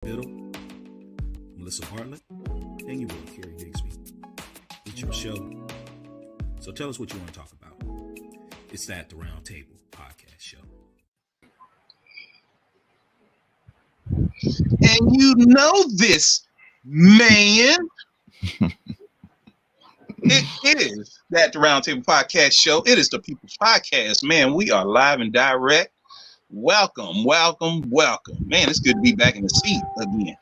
Biddle, Melissa Bartlett, and you will, Carrie Bigsby. It's your show. So tell us what you want to talk about. It's that The Round Table Podcast Show. And you know this, man. It is that The Roundtable Podcast Show. It is the People's Podcast. Man, we are live and direct. Welcome. Man, it's good to be back in the seat again.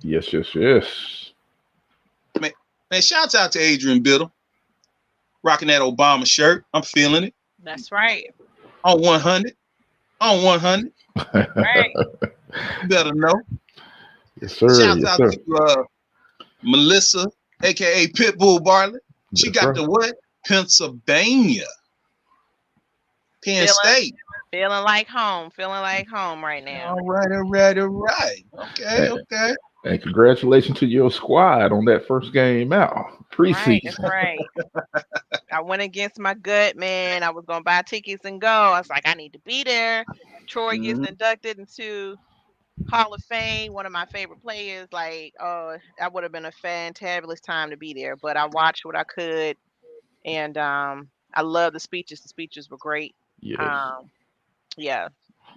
Yes. Man, shouts out to Adrian Biddle. Rocking that Obama shirt. I'm feeling it. That's right. On 100. Right. You better know. Yes, sir. Shouts out to Melissa, a.k.a. Pitbull Bartlett. She got the what? Pennsylvania. Penn State. Feeling like home right now. All right. Okay. And congratulations to your squad on that first game out. Preseason. Right. I went against my gut, man. I was going to buy tickets and go. I was like, I need to be there. Troy gets inducted into Hall of Fame, one of my favorite players. Like, that would have been a fantabulous time to be there. But I watched what I could, and I love the speeches. The speeches were great. Yes.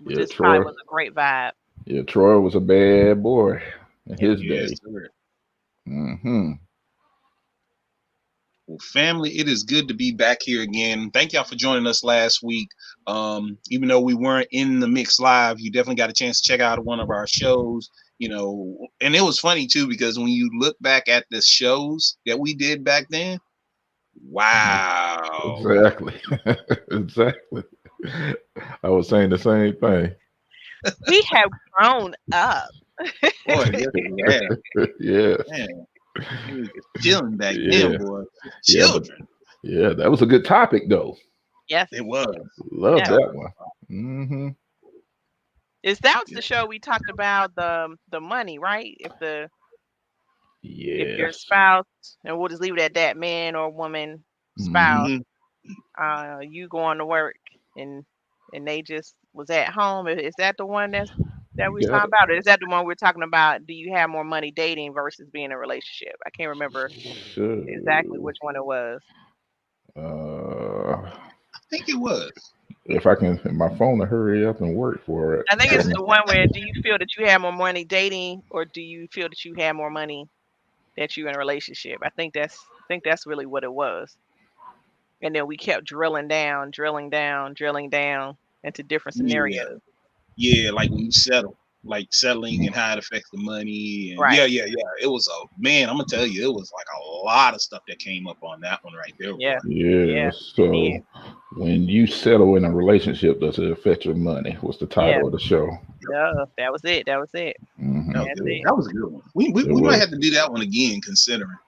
This Troy was a great vibe. Yeah, Troy was a bad boy in his day. Sir. Mm-hmm. Well, family, it is good to be back here again. Thank y'all for joining us last week. Even though we weren't in the mix live, you definitely got a chance to check out one of our shows. You know, and it was funny too, because when you look back at the shows that we did back then, wow. Exactly. I was saying the same thing. We have grown up. Boy, Yeah. Man. He was chilling back then, boy. Children. Yeah, that was a good topic, though. Yes, it was. Love that one. Mm-hmm. That was the show we talked about the money, right? If your spouse, and we'll just leave it at that, man or woman spouse, you going to work and they just was at home. Is that the one that we're talking about? Or is that the one we're talking about? Do you have more money dating versus being in a relationship? I can't remember exactly which one it was. I think it was. If I can, my phone to hurry up and work for it. I think it's the one where, do you feel that you have more money dating, or do you feel that you have more money that you're in a relationship? I think that's really what it was. And then we kept drilling down into different scenarios. Yeah, like when you settle, like settling and how it affects the money. And right. Yeah. It was I'm gonna tell you, it was like a lot of stuff that came up on that one right there. Yeah. So when you settle in a relationship, does it affect your money? What's the title of the show? Yeah, that was it. Mm-hmm. That was a good one. We might have to do that one again, considering.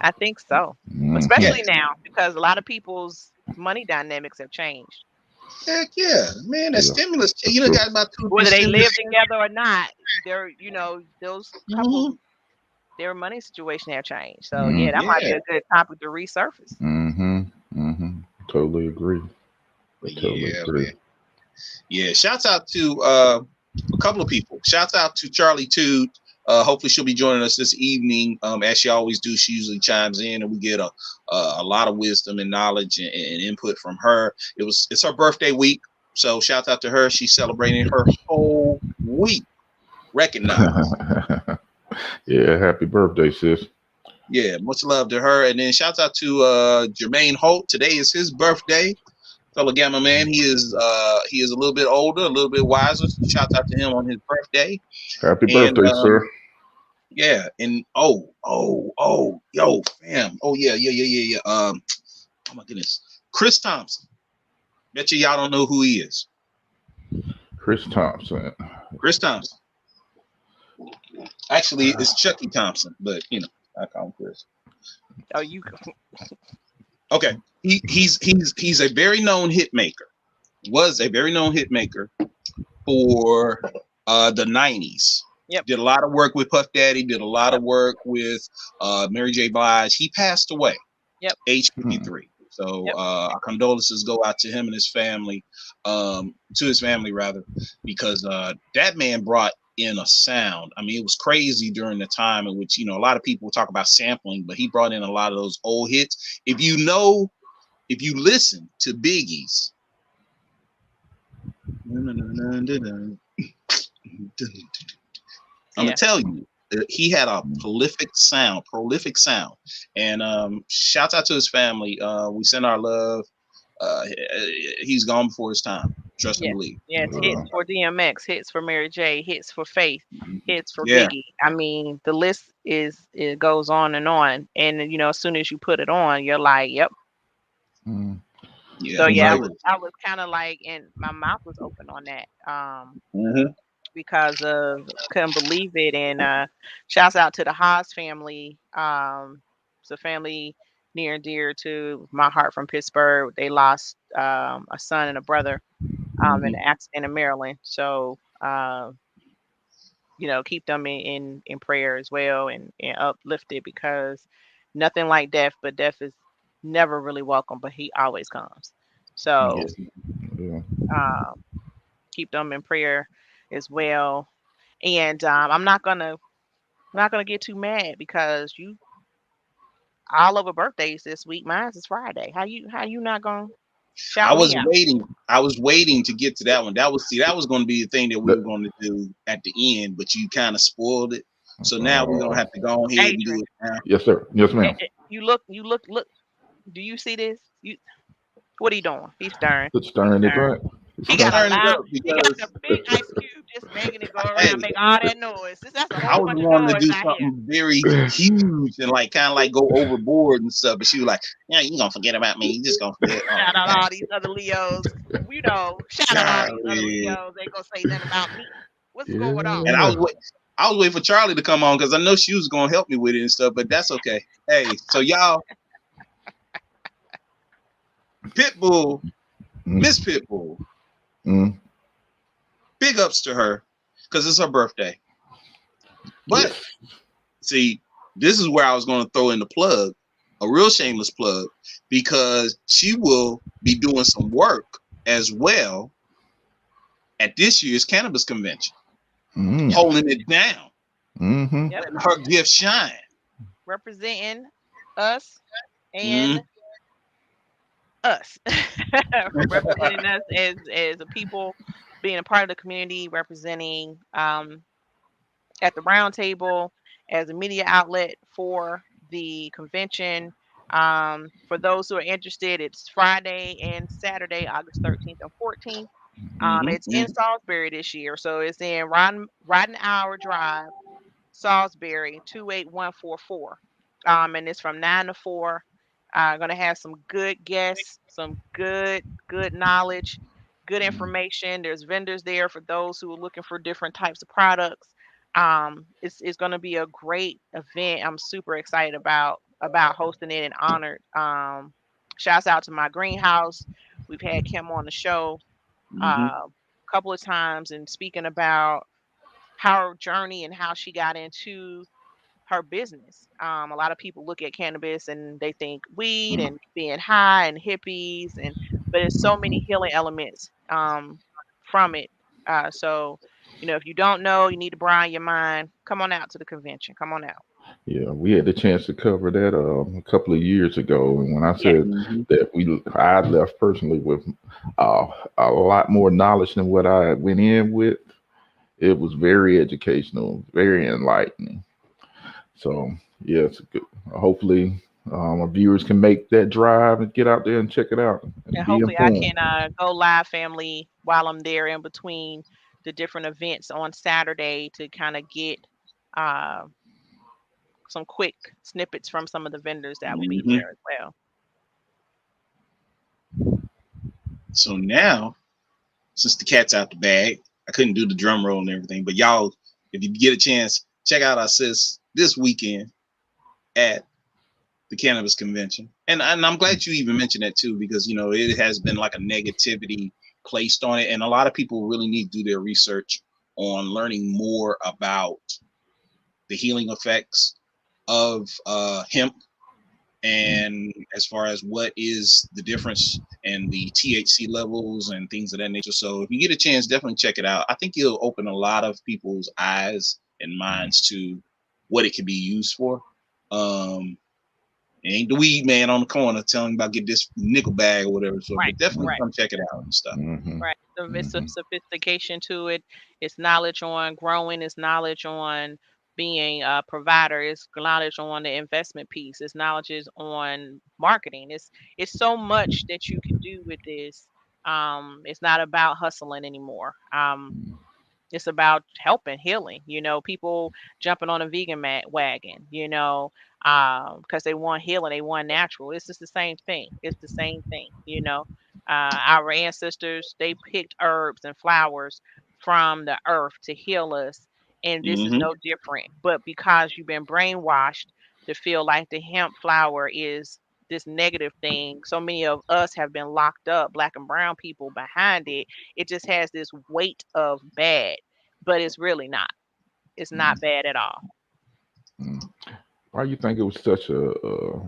I think so. Mm-hmm. Especially now, because a lot of people's money dynamics have changed. Heck yeah, man! That stimulus, got about two. Whether they live together or not, those couples, their money situation have changed. So that might be a good topic to resurface. Totally agree. Man. Yeah. Shouts out to a couple of people. Shouts out to Charlie Tude. Hopefully she'll be joining us this evening. As she always do, she usually chimes in, and we get a lot of wisdom and knowledge and input from her. It's her birthday week, so shout out to her. She's celebrating her whole week. Recognize. Yeah, happy birthday, sis. Yeah, much love to her. And then shout out to Jermaine Holt. Today is his birthday. Fellow Gamma man, he is a little bit older, a little bit wiser. So shout out to him on his birthday. Happy birthday, sir. Yeah, and yo, fam. Oh yeah. Oh my goodness, Chris Thompson. Bet y'all don't know who he is. Chris Thompson. Actually, it's Chucky Thompson, but I call him Chris. Oh, you. Okay, he's a very known hit maker. Was a very known hit maker for the 90s. Yep. Did a lot of work with Puff Daddy. Did a lot of work with Mary J. Blige. He passed away. Yep. Age 53. So our condolences go out to him and his family, to his family rather, because that man brought in a sound. I mean, it was crazy during the time in which, you know, a lot of people talk about sampling, but he brought in a lot of those old hits. If you listen to Biggie's I'm gonna tell you, he had a prolific sound, and shouts out to his family. We send our love. He's gone before his time. Trust and believe. Yes, hits for DMX, hits for Mary J, hits for Faith, hits for Yeah. Biggie. I mean, the list it goes on, and you know, as soon as you put it on, you're like, yep. Yeah. So yeah, I was kind of like, and my mouth was open on that. Because of couldn't believe it, and shouts out to the Haas family. It's a family near and dear to my heart from Pittsburgh. They lost a son and a brother in an accident in Maryland. So you know, keep them in prayer as well, and uplifted, because nothing like death, but death is never really welcome, but he always comes. So keep them in prayer as well. And I'm not gonna get too mad, because you all over birthdays this week. Mine's is Friday. How you not gonna shout me out? I was waiting to get to that one. That was going to be the thing that we were going to do at the end, but you kind of spoiled it. So now we're gonna have to go ahead and do it now. Yes, sir. Yes, ma'am. You look. Do you see this? What are you doing? He's stirring. It's stirring it right. He got a big ice cube just making it go around, make all that noise. I was wanting to do something very huge and like kind of like go overboard and stuff, but she was like, "Yeah, you gonna forget about me? You just gonna forget." Shout out all these other Leos. You know, shout out all these other Leos. They gonna say nothing about me. What's going on? And I was waiting for Charlie to come on because I know she was gonna help me with it and stuff, but that's okay. Hey, so y'all, Pitbull, Miss Pitbull. Big ups to her because it's her birthday. But see, this is where I was going to throw in the plug, a real shameless plug, because she will be doing some work as well at this year's cannabis convention, holding it down, letting her gift shine, representing us and us, representing us as a people, being a part of the community, representing at the round table as a media outlet for the convention. For those who are interested, it's Friday and Saturday, August 13th and 14th. It's in Salisbury this year, so it's in Riding-Hour Drive, Salisbury 28144, and it's from 9 to 4. Going to have some good guests, some good knowledge, good information. There's vendors there for those who are looking for different types of products. It's going to be a great event. I'm super excited about hosting it and honored. Shouts out to my greenhouse. We've had Kim on the show a couple of times and speaking about her journey and how she got into her business. A lot of people look at cannabis and they think weed and being high and hippies, but there's so many healing elements from it. So, you know, if you don't know, you need to broaden your mind. Come on out to the convention. Come on out. Yeah, we had the chance to cover that a couple of years ago, and when I said that I left personally with a lot more knowledge than what I went in with. It was very educational, very enlightening. So yes, hopefully our viewers can make that drive and get out there and check it out. And hopefully I can go live, family, while I'm there in between the different events on Saturday to kind of get some quick snippets from some of the vendors that will be there as well. So now, since the cat's out the bag, I couldn't do the drum roll and everything, but y'all, if you get a chance, check out our sis this weekend at the cannabis convention. And I'm glad you even mentioned that too, because, you know, it has been like a negativity placed on it. And a lot of people really need to do their research on learning more about the healing effects of hemp and as far as what is the difference and the THC levels and things of that nature. So if you get a chance, definitely check it out. I think it'll open a lot of people's eyes and minds to what it can be used for. Ain't the weed man on the corner telling you about get this nickel bag or whatever. So but definitely come check it out and stuff. Right. So it's some sophistication to it. It's knowledge on growing. It's knowledge on being a provider. It's knowledge on the investment piece. It's knowledge on marketing. It's so much that you can do with this. It's not about hustling anymore. It's about helping, healing, people jumping on a vegan wagon, because they want healing, they want natural. It's just the same thing. It's the same thing, our ancestors, they picked herbs and flowers from the earth to heal us. And this is no different. But because you've been brainwashed to feel like the hemp flower is this negative thing, so many of us have been locked up, Black and brown people, behind it. It just has this weight of bad, but it's really not. It's not bad at all. Why you think it was such a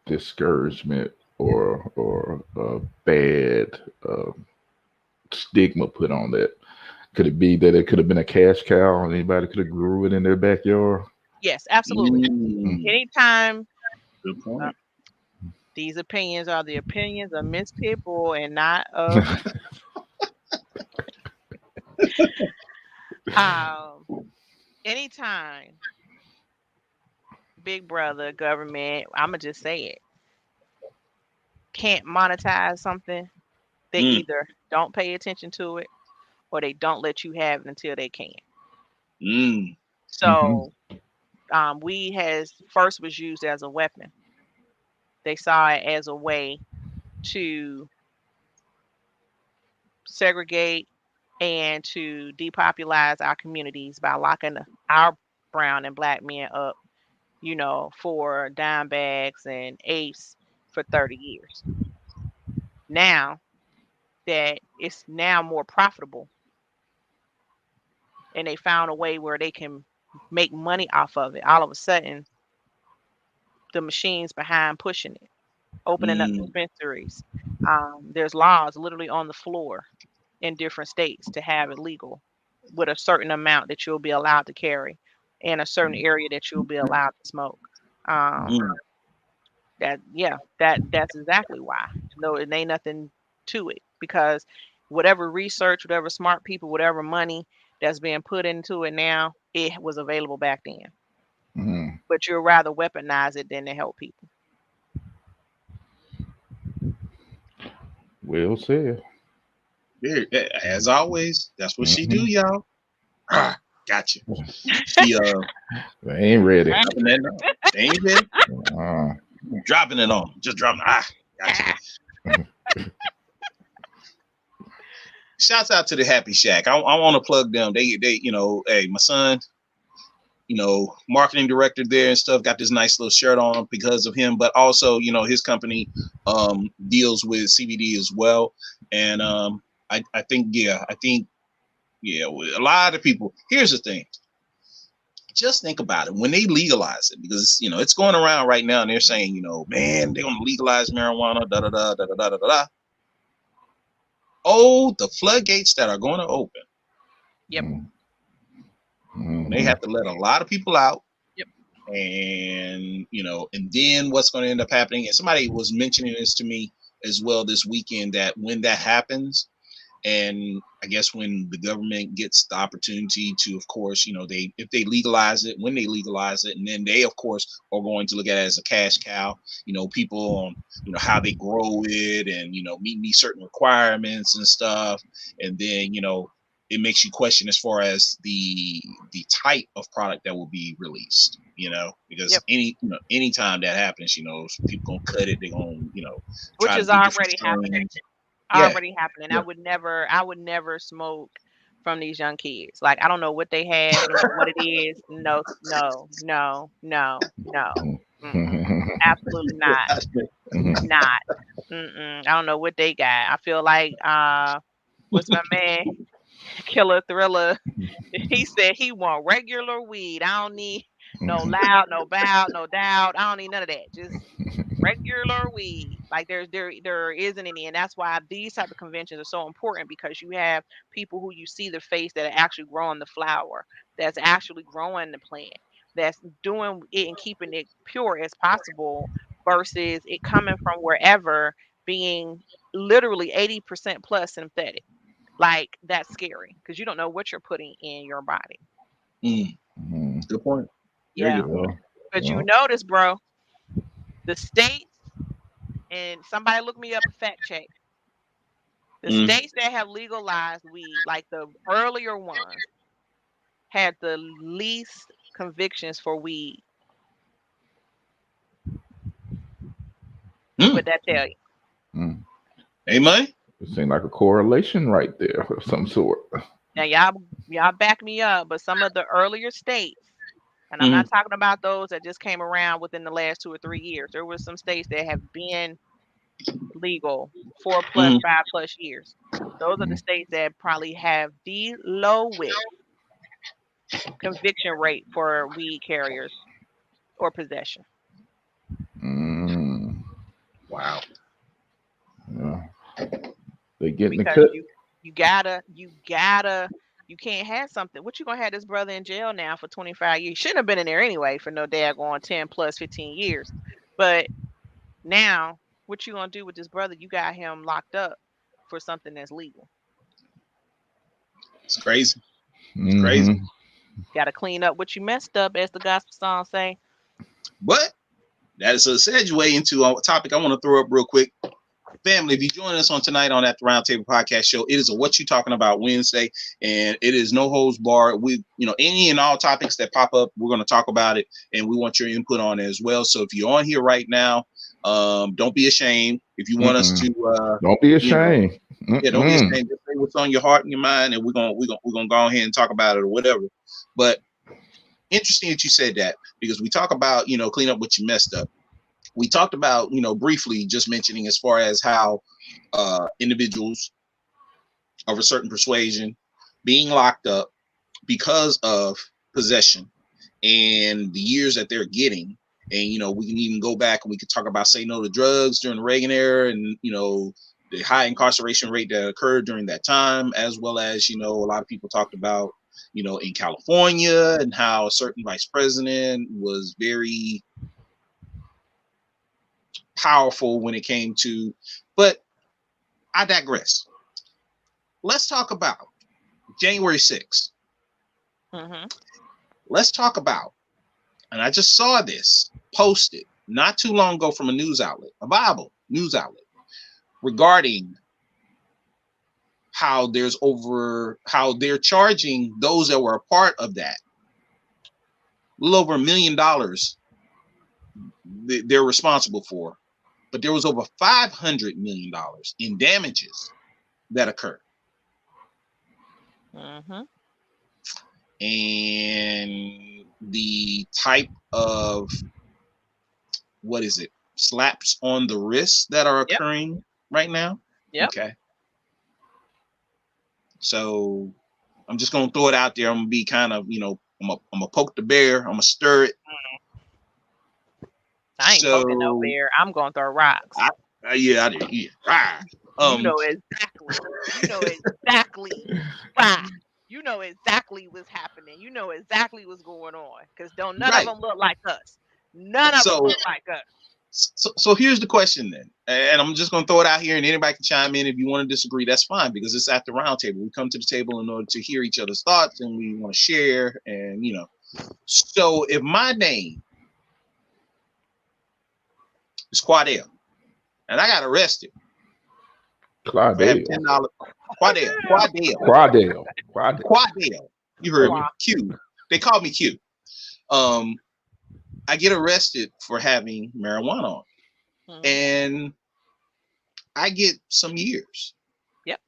discouragement or a bad stigma put on that? Could it be that it could have been a cash cow and anybody could have grew it in their backyard? Yes, absolutely. Anytime. Good point. These opinions are the opinions of Miss Pitbull and not of anytime Big Brother, government, I'ma just say it, can't monetize something, they either don't pay attention to it or they don't let you have it until they can. So weed first was used as a weapon. They saw it as a way to segregate and to depopulize our communities by locking our brown and Black men up, for dime bags and apes for 30 years. Now that it's now more profitable and they found a way where they can make money off of it, all of a sudden the machines behind pushing it, opening up dispensaries. There's laws literally on the floor in different states to have it legal with a certain amount that you'll be allowed to carry in a certain area that you'll be allowed to smoke. That's exactly why. No, it ain't nothing to it, because whatever research, whatever smart people, whatever money that's being put into it now, it was available back then. But you'd rather weaponize it than to help people. Well said. As always, that's what she do, y'all. Gotcha. She they ain't ready. They ain't ready. Dropping it on. Just dropping. Gotcha. Shouts out to the Happy Shack. I want to plug them. They hey, my son, marketing director there and stuff, got this nice little shirt on because of him, but also, his company deals with CBD as well. And I think a lot of people, here's the thing. Just think about it. When they legalize it, because it's going around right now and they're saying, man, they're going to legalize marijuana, da da da da da da da. Oh, the floodgates that are going to open. Yep. They have to let a lot of people out. Yep. And and then what's going to end up happening? And somebody was mentioning this to me as well this weekend, that when that happens, and I guess when the government gets the opportunity to, of course, if they legalize it, when they legalize it, and then they, of course, are going to look at it as a cash cow, people on, how they grow it and, meet certain requirements and stuff. And then, it makes you question as far as the type of product that will be released, because anytime that happens, people gonna cut it, they're gonna, which is already happening. Already happening. Yeah. I would never smoke from these young kids. Like, I don't know what they had, what it is. No. Absolutely not. Not. I don't know what they got. I feel like what's my man? Killer Thriller. He said he want regular weed. I don't need no loud, no bow, no doubt. I don't need none of that. Just regular weed. Like there isn't any, and that's why these type of conventions are so important, because you have people who you see the face that are actually growing the flower, that's actually growing the plant, that's doing it and keeping it pure as possible, versus it coming from wherever being literally 80% plus synthetic. Like that's scary because you don't know what you're putting in your body. Good point. Yeah. Very good point. But you notice, bro, the states, and somebody look me up a fact check. The states that have legalized weed, like the earlier ones, had the least convictions for weed. What that tell you? Amen. It seemed like a correlation right there of some sort. Now y'all back me up, but some of the earlier states, and I'm not talking about those that just came around within the last 2 or 3 years. There were some states that have been legal 4+, 5+ years. Those are the states that probably have the lowest conviction rate for weed carriers or possession. Wow. Yeah. They getting because the cut. You can't have something. What you gonna have this brother in jail now for 25 years? Shouldn't have been in there anyway for no daggone 10+, 15 years. But now, what you gonna do with this brother? You got him locked up for something that's legal. It's crazy. It's crazy. Got to clean up what you messed up, as the gospel song say. But that is a segue into a topic I want to throw up real quick. Family, if you join us on tonight on that Roundtable Podcast Show, it is a What You Talking About Wednesday, and it is no holds barred. We, any and all topics that pop up, we're going to talk about it, and we want your input on it as well. So if you're on here right now, don't be ashamed. If you want us to, don't be ashamed. Don't be ashamed. Just say what's on your heart and your mind, and we're gonna go ahead and talk about it or whatever. But interesting that you said that, because we talk about clean up what you messed up. We talked about, briefly just mentioning as far as how individuals of a certain persuasion being locked up because of possession and the years that they're getting. And, we can even go back and we could talk about Say No to Drugs during the Reagan era and, the high incarceration rate that occurred during that time, as well as, a lot of people talked about, in California and how a certain vice president was very powerful when it came to, but I digress. Let's talk about January 6th. Let's talk about, and I just saw this posted not too long ago from a news outlet, a Bible news outlet, regarding how they're charging those that were a part of that a little over $1 million they're responsible for. But there was over $500 million in damages that occurred. And the type of, slaps on the wrist that are occurring right now. Okay. So I'm just going to throw it out there. I'm going to be kind of, I'm going to poke the bear. I'm going to stir it. I ain't poking no bear. I'm going to throw rocks. I did. Yeah. You know exactly. You know exactly why. You know exactly what's happening. You know exactly what's going on. Because none of them look like us. None of them look like us. So here's the question then. And I'm just going to throw it out here, and anybody can chime in. If you want to disagree, that's fine, because it's at the round table. We come to the table in order to hear each other's thoughts, and we want to share. And, so if my name is Quadell, and I got arrested. Quadell. You heard me. Q. They called me Q. I get arrested for having marijuana on, and I get some years. Yep.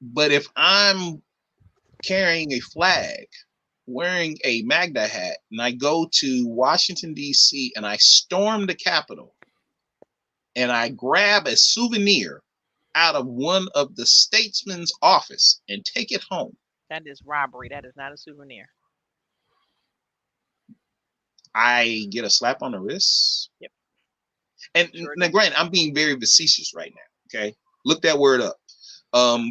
But if I'm carrying a flag, wearing a Magda hat, and I go to Washington, D.C., and I storm the Capitol, and I grab a souvenir out of one of the statesman's office and take it home. That is robbery. That is not a souvenir. I get a slap on the wrist. Yep. And now, granted, I'm being very facetious right now. Okay, look that word up,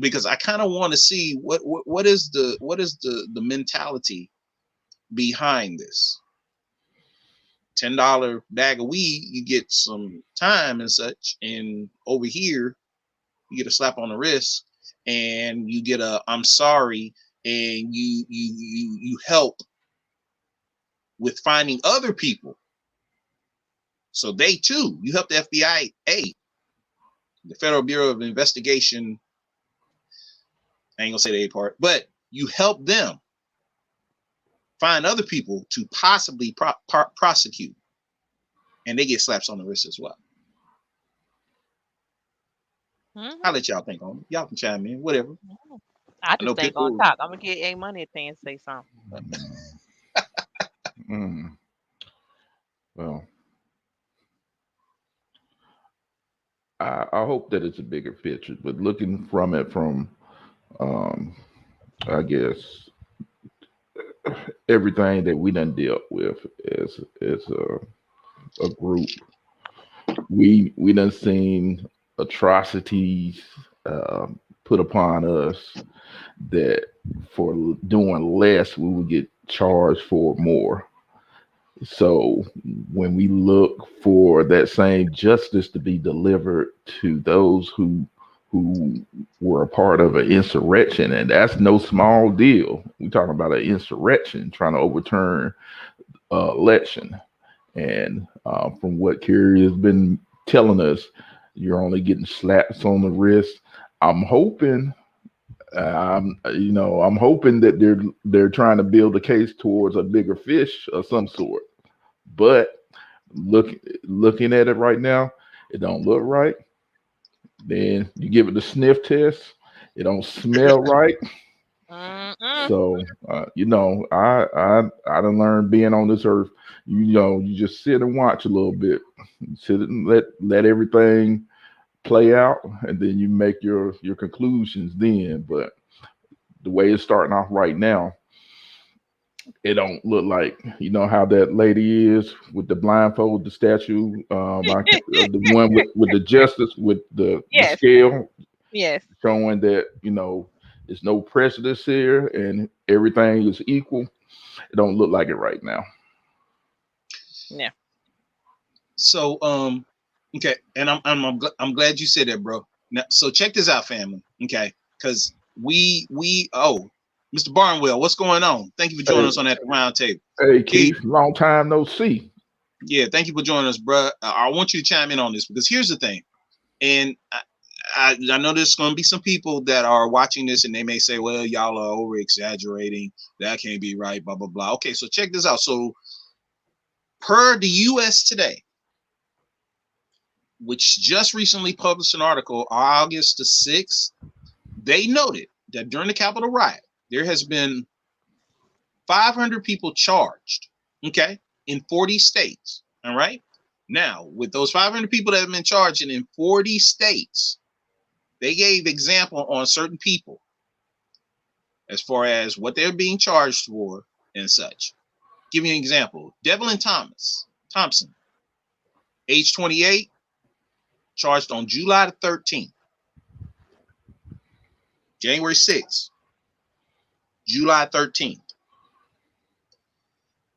because I kind of want to see what is the mentality behind this. $10 bag of weed, you get some time and such, and over here, you get a slap on the wrist, and you get a I'm sorry, and you help with finding other people. So they too, you help the FBI, the Federal Bureau of Investigation. I ain't gonna say the A part, but you help them find other people to possibly prosecute, and they get slaps on the wrist as well. I'll let y'all think on it. Y'all can chime in, whatever. I just ain't gonna talk. I'm gonna get A Money at and say something. Well, I hope that it's a bigger picture, but looking from it from, I guess, everything that we done dealt with as a group, we done seen atrocities put upon us that for doing less we would get charged for more. So when we look for that same justice to be delivered to those who were a part of an insurrection, and that's no small deal. We're talking about an insurrection trying to overturn election. And from what Kerry has been telling us, you're only getting slaps on the wrist. I'm hoping that they're trying to build a case towards a bigger fish of some sort. But looking at it right now, it don't look right. Then you give it the sniff test, it don't smell right. So I done learned being on this earth, you just sit and watch a little bit, sit and let everything play out, and then you make your conclusions then. But the way it's starting off right now, it don't look like, how that lady is with the blindfold, the statue, the one with the justice with the scale, showing that there's no prejudice here and everything is equal. It don't look like it right now. Yeah. So okay, and I'm glad you said that, bro. Now, so check this out, family. Okay, because Mr. Barnwell, what's going on? Thank you for joining us on that round table. Hey, Keith, long time no see. Yeah, thank you for joining us, bro. I want you to chime in on this, because here's the thing, and I know there's going to be some people that are watching this and they may say, well, y'all are over exaggerating. That can't be right, blah, blah, blah. Okay, so check this out. So per the US Today, which just recently published an article, August the 6th, they noted that during the Capitol riot, there has been 500 people charged, okay, in 40 states, all right? Now, with those 500 people that have been charged in 40 states, they gave example on certain people as far as what they're being charged for and such. Give you an example. Devlin Thompson, age 28, charged on July the 13th. January 6th, July 13th.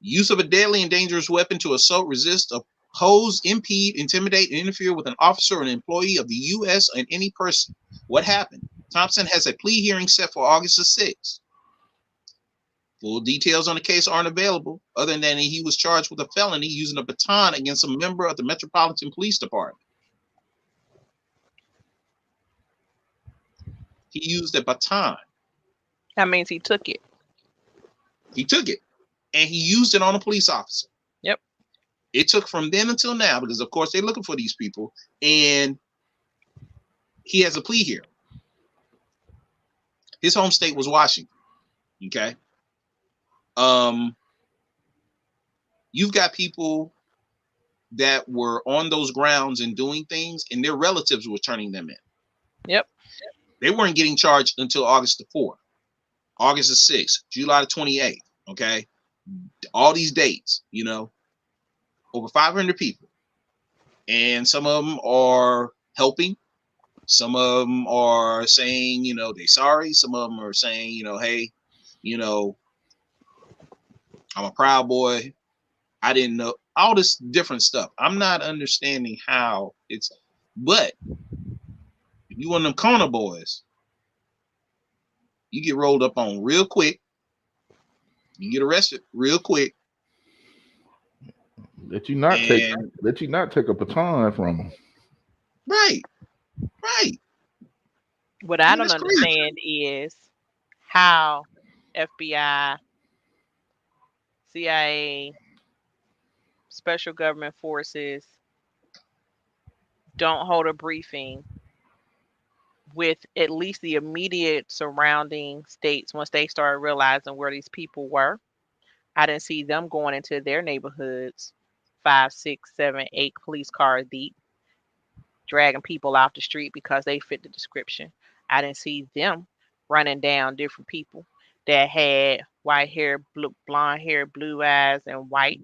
Use of a deadly and dangerous weapon to assault, resist, oppose, impede, intimidate, and interfere with an officer or an employee of the U.S. and any person. What happened? Thompson has a plea hearing set for August the 6th. Full details on the case aren't available, other than he was charged with a felony using a baton against a member of the Metropolitan Police Department. He used a baton. That means he took it. He took it, and he used it on a police officer. Yep. It took from then until now, because of course they're looking for these people, and he has a plea here. His home state was Washington. Okay. You've got people that were on those grounds and doing things, and their relatives were turning them in. Yep. They weren't getting charged until August the 4th, August the 6th, July the 28th. Okay. All these dates, over 500 people. And some of them are helping. Some of them are saying, they're sorry. Some of them are saying, hey, I'm a Proud Boy. I didn't know all this different stuff. I'm not understanding how it's, but if you one of them corner boys, you get rolled up on real quick. You get arrested real quick. Let you not take a baton from them. Right. What I don't understand is how FBI, CIA, special government forces don't hold a briefing with at least the immediate surrounding states once they started realizing where these people were. I didn't see them going into their neighborhoods 5, 6, 7, 8 police cars deep, dragging people off the street because they fit the description. I didn't see them running down different people that had white hair, blonde hair, blue eyes, and white.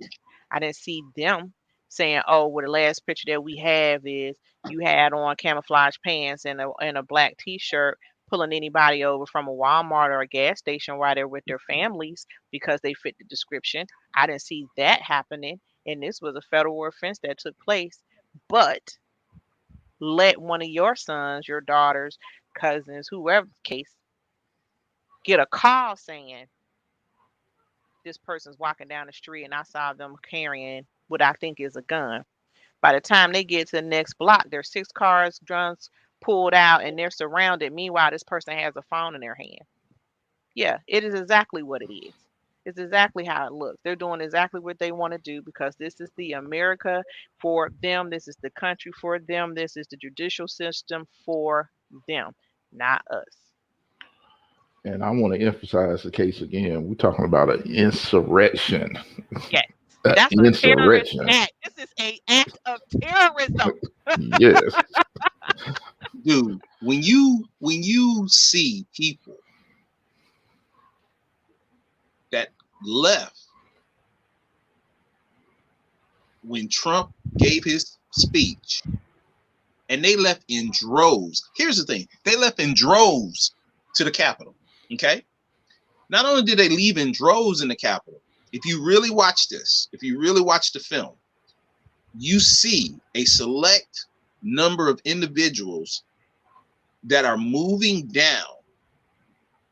I didn't see them saying, "Oh, well, the last picture that we have is you had on camouflage pants and a black T-shirt, pulling anybody over from a Walmart or a gas station while they're with their families because they fit the description." I didn't see that happening, and this was a federal offense that took place. But let one of your sons, your daughters, cousins, whoever the case, get a call saying this person's walking down the street and I saw them carrying what I think is a gun. By the time they get to the next block, there's 6 cars, guns pulled out, and they're surrounded. Meanwhile, this person has a phone in their hand. Yeah, it is exactly what it is. It's exactly how it looks. They're doing exactly what they want to do because this is the America for them. This is the country for them. This is the judicial system for them, not us. And I want to emphasize the case again. We're talking about an insurrection. Yes. That's a terrorist act. This is an act of terrorism. Yes. Dude, when you see people that left when Trump gave his speech, and they left in droves. Here's the thing. They left in droves to the Capitol. Okay? Not only did they leave in droves in the Capitol, if you really watch this, if you really watch the film, you see a select number of individuals that are moving down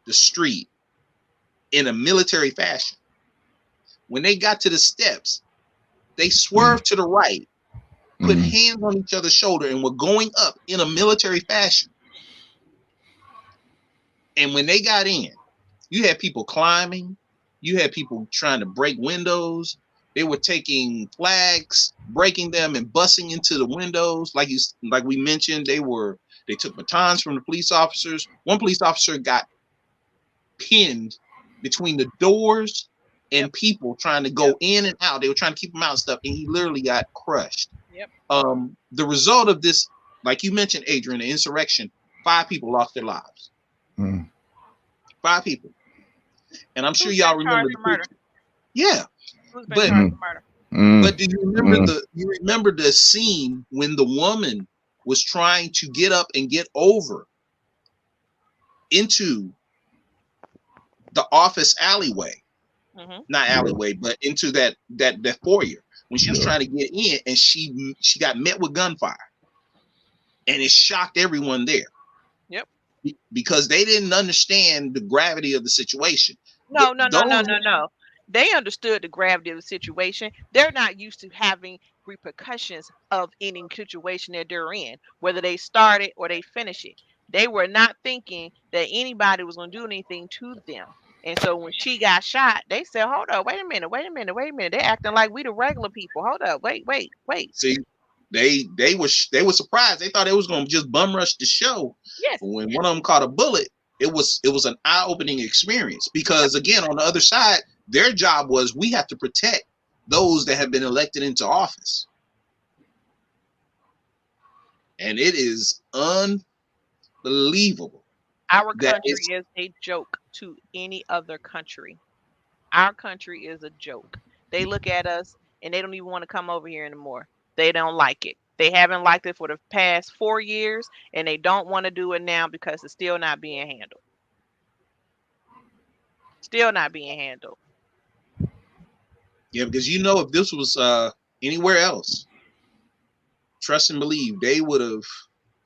the street in a military fashion. When they got to the steps, they swerved to the right, put hands on each other's shoulder, and were going up in a military fashion. And when they got in, you had people climbing. You had people trying to break windows. They were taking flags, breaking them, and busting into the windows. Like we mentioned, they took batons from the police officers. One police officer got pinned between the doors and people trying to go in and out. They were trying to keep him out and stuff, and he literally got crushed. Yep. The result of this, like you mentioned, Adrian, the insurrection, 5 people lost their lives. 5 people. And I'm sure y'all remember the murder. Yeah. But do you remember the scene when the woman was trying to get up and get over into the office alleyway? Not alleyway, but into that foyer, when she was trying to get in, and she got met with gunfire, and it shocked everyone there. Yep. Because they didn't understand the gravity of the situation. No. They understood the gravity of the situation. They're not used to having repercussions of any situation that they're in, whether they start it or they finish it. They were not thinking that anybody was going to do anything to them. And so when she got shot, they said, "Hold up, wait a minute. They're acting like we the regular people. Hold up, wait." See, they were surprised. They thought it was going to just bum rush the show. Yes. But when one of them caught a bullet, it was an eye-opening experience, because again, on the other side, their job was, we have to protect those that have been elected into office. And it is unbelievable. Our country is a joke to any other country. Our country is a joke. They look at us and they don't even want to come over here anymore. They don't like it. They haven't liked it for the past 4 years, and they don't want to do it now because it's still not being handled. Still not being handled. Yeah, because if this was anywhere else, trust and believe, they would have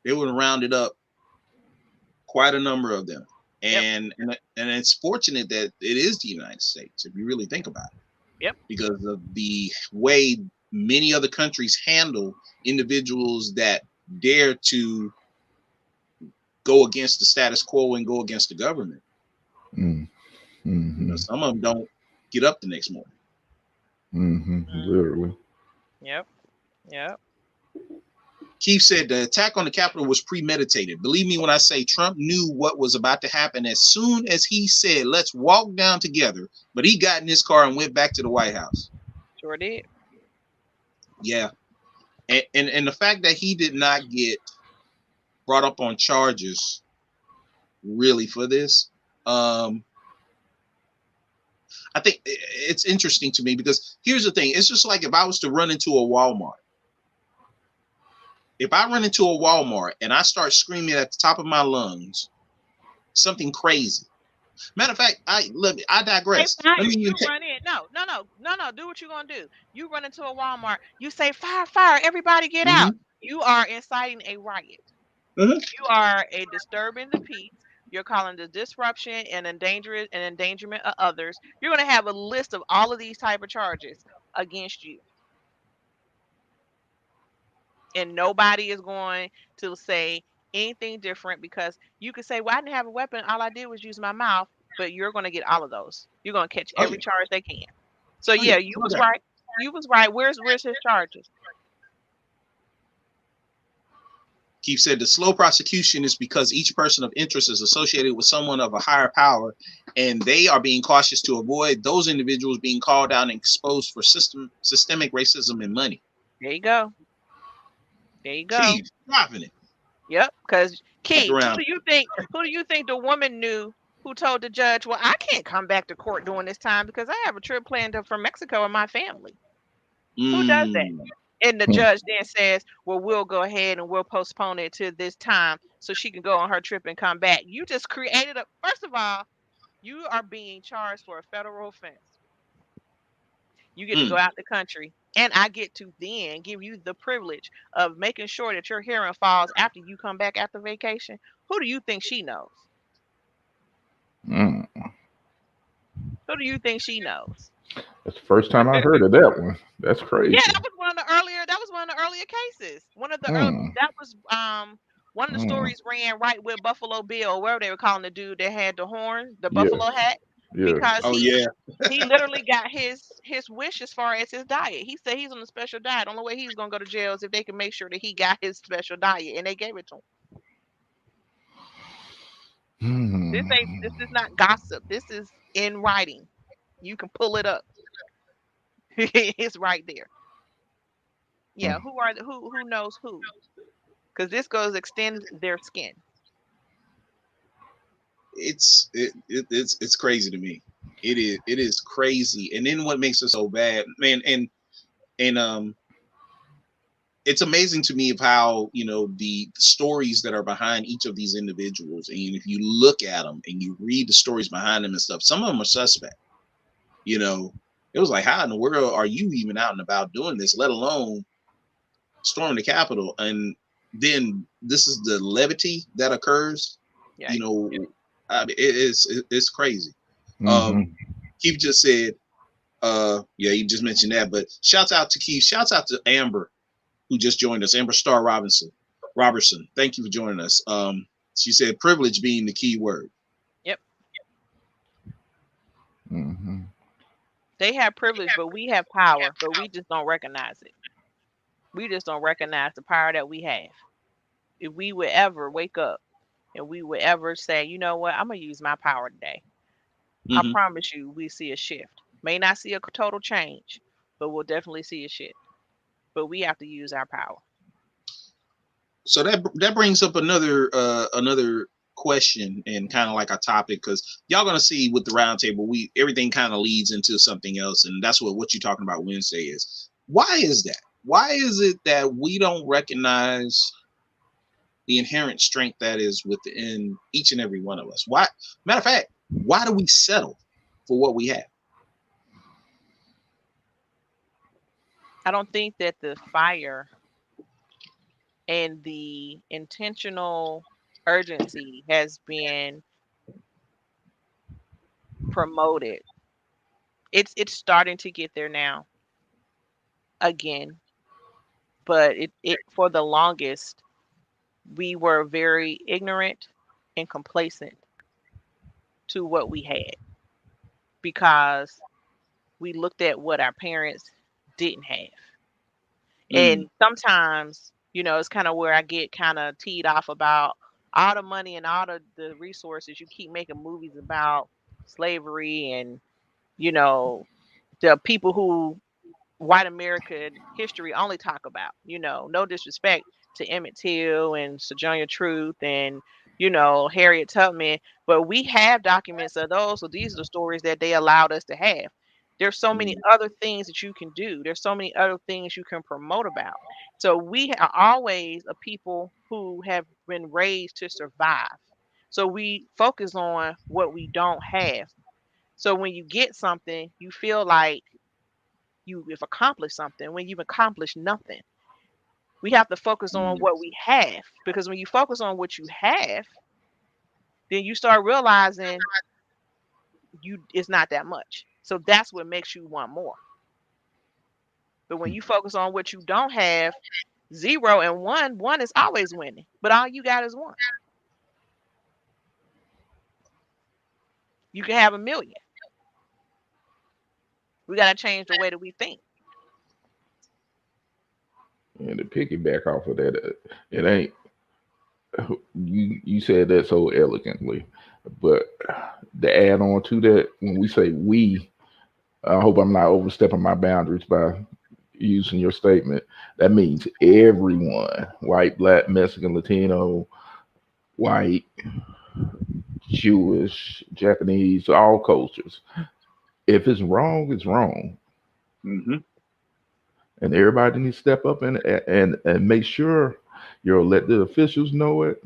rounded up quite a number of them. And it's fortunate that it is the United States, if you really think about it. Yep. Because of the way many other countries handle individuals that dare to go against the status quo and go against the government. Mm-hmm. Some of them don't get up the next morning. Literally. Yep. Keith said the attack on the Capitol was premeditated. Believe me when I say Trump knew what was about to happen as soon as he said, let's walk down together. But he got in his car and went back to the White House. Sure did. Yeah. And the fact that he did not get brought up on charges really for this, I think it's interesting to me because here's the thing. It's just like if I was to run into a Walmart. If I run into a Walmart and I start screaming at the top of my lungs, something crazy. Matter of fact, I digress. Hey, run in. No. Do what you're gonna do. You run into a Walmart. You say, "Fire! Everybody get out!" You are inciting a riot. You are disturbing the peace. You're calling the disruption and endangerment of others. You're gonna have a list of all of these type of charges against you. And nobody is going to say anything different because you could say, well, I didn't have a weapon. All I did was use my mouth. But you're going to get all of those. You're going to catch every charge they can. So, you was right. You was right. Where's his charges? Keith said the slow prosecution is because each person of interest is associated with someone of a higher power, and they are being cautious to avoid those individuals being called out and exposed for systemic racism and money. There you go. Keith, dropping it. Yep. Because Keith, who do you think the woman knew who told the judge, well, I can't come back to court during this time because I have a trip planned from Mexico with my family? Who does that? And the judge then says, well, we'll go ahead and we'll postpone it to this time so she can go on her trip and come back. You just created first of all, you are being charged for a federal offense. You get to go out the country, and I get to then give you the privilege of making sure that your hearing falls after you come back after vacation. Who do you think she knows? Who do you think she knows? That's the first time I heard of that one. That's crazy. Yeah, that was one of the earlier cases. One of the stories ran right with Buffalo Bill, where they were calling the dude that had the horn, the buffalo hat. Because he literally got his wish as far as his diet. He said he's on a special diet. The only way he's gonna go to jail is if they can make sure that he got his special diet, and they gave it to him. This is not gossip. This is in writing. You can pull it up. It's right there. Yeah, who knows who? Because this extends their skin. It's crazy to me. It is crazy. And then what makes it so bad, man, and it's amazing to me of how, the stories that are behind each of these individuals. And if you look at them and you read the stories behind them and stuff, some of them are suspect. It was like, how in the world are you even out and about doing this, let alone storming the Capitol? And then this is the levity that occurs. Yeah. It's crazy. Keith just said, you just mentioned that, but shouts out to Keith. Shouts out to Amber, who just joined us. Amber Starr Robertson. Thank you for joining us. She said privilege being the key word. Yep. They have privilege, but we have power, but we just don't recognize it. We just don't recognize the power that we have. If we would ever wake up and we would ever say, you know what, I'm going to use my power today. I promise you, we see a shift. May not see a total change, but we'll definitely see a shift. But we have to use our power. So that brings up another question and kind of like a topic, because y'all gonna see with the roundtable, everything kind of leads into something else, and that's what you're talking about Wednesday is. Why is that? Why is it that we don't recognize the inherent strength that is within each and every one of us? Why? Matter of fact, why do we settle for what we have? I don't think that the fire and the intentional urgency has been promoted. It's starting to get there now again, but it for the longest we were very ignorant and complacent to what we had because we looked at what our parents didn't have. And sometimes, it's kind of where I get kind of teed off about all the money and all the resources. You keep making movies about slavery and, the people who white American history only talk about, no disrespect to Emmett Till and Sojourner Truth and, Harriet Tubman, but we have documents of those. So these are the stories that they allowed us to have. There's so many other things that you can do. There's so many other things you can promote about. So we are always a people who have been raised to survive. So we focus on what we don't have. So when you get something, you feel like you've accomplished something when you've accomplished nothing. We have to focus on what we have, because when you focus on what you have, then you start realizing it's not that much. So that's what makes you want more. But when you focus on what you don't have, 0 and 1 is always winning, but all you got is 1. You can have 1 million. We got to change the way that we think. And to piggyback off of that, it ain't, you said that so elegantly, but to add on to that, when we say we, I hope I'm not overstepping my boundaries by using your statement. That means everyone: white, black, Mexican, Latino, white, Jewish, Japanese, all cultures. If it's wrong, it's wrong. And everybody needs to step up and make sure your elected officials know it.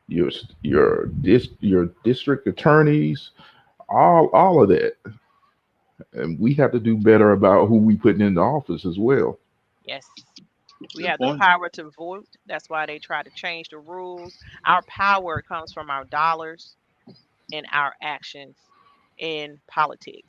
Your district attorneys, all of that. And we have to do better about who we putting into office as well. Yes. We have the power to vote. That's why they try to change the rules. Our power comes from our dollars and our actions in politics.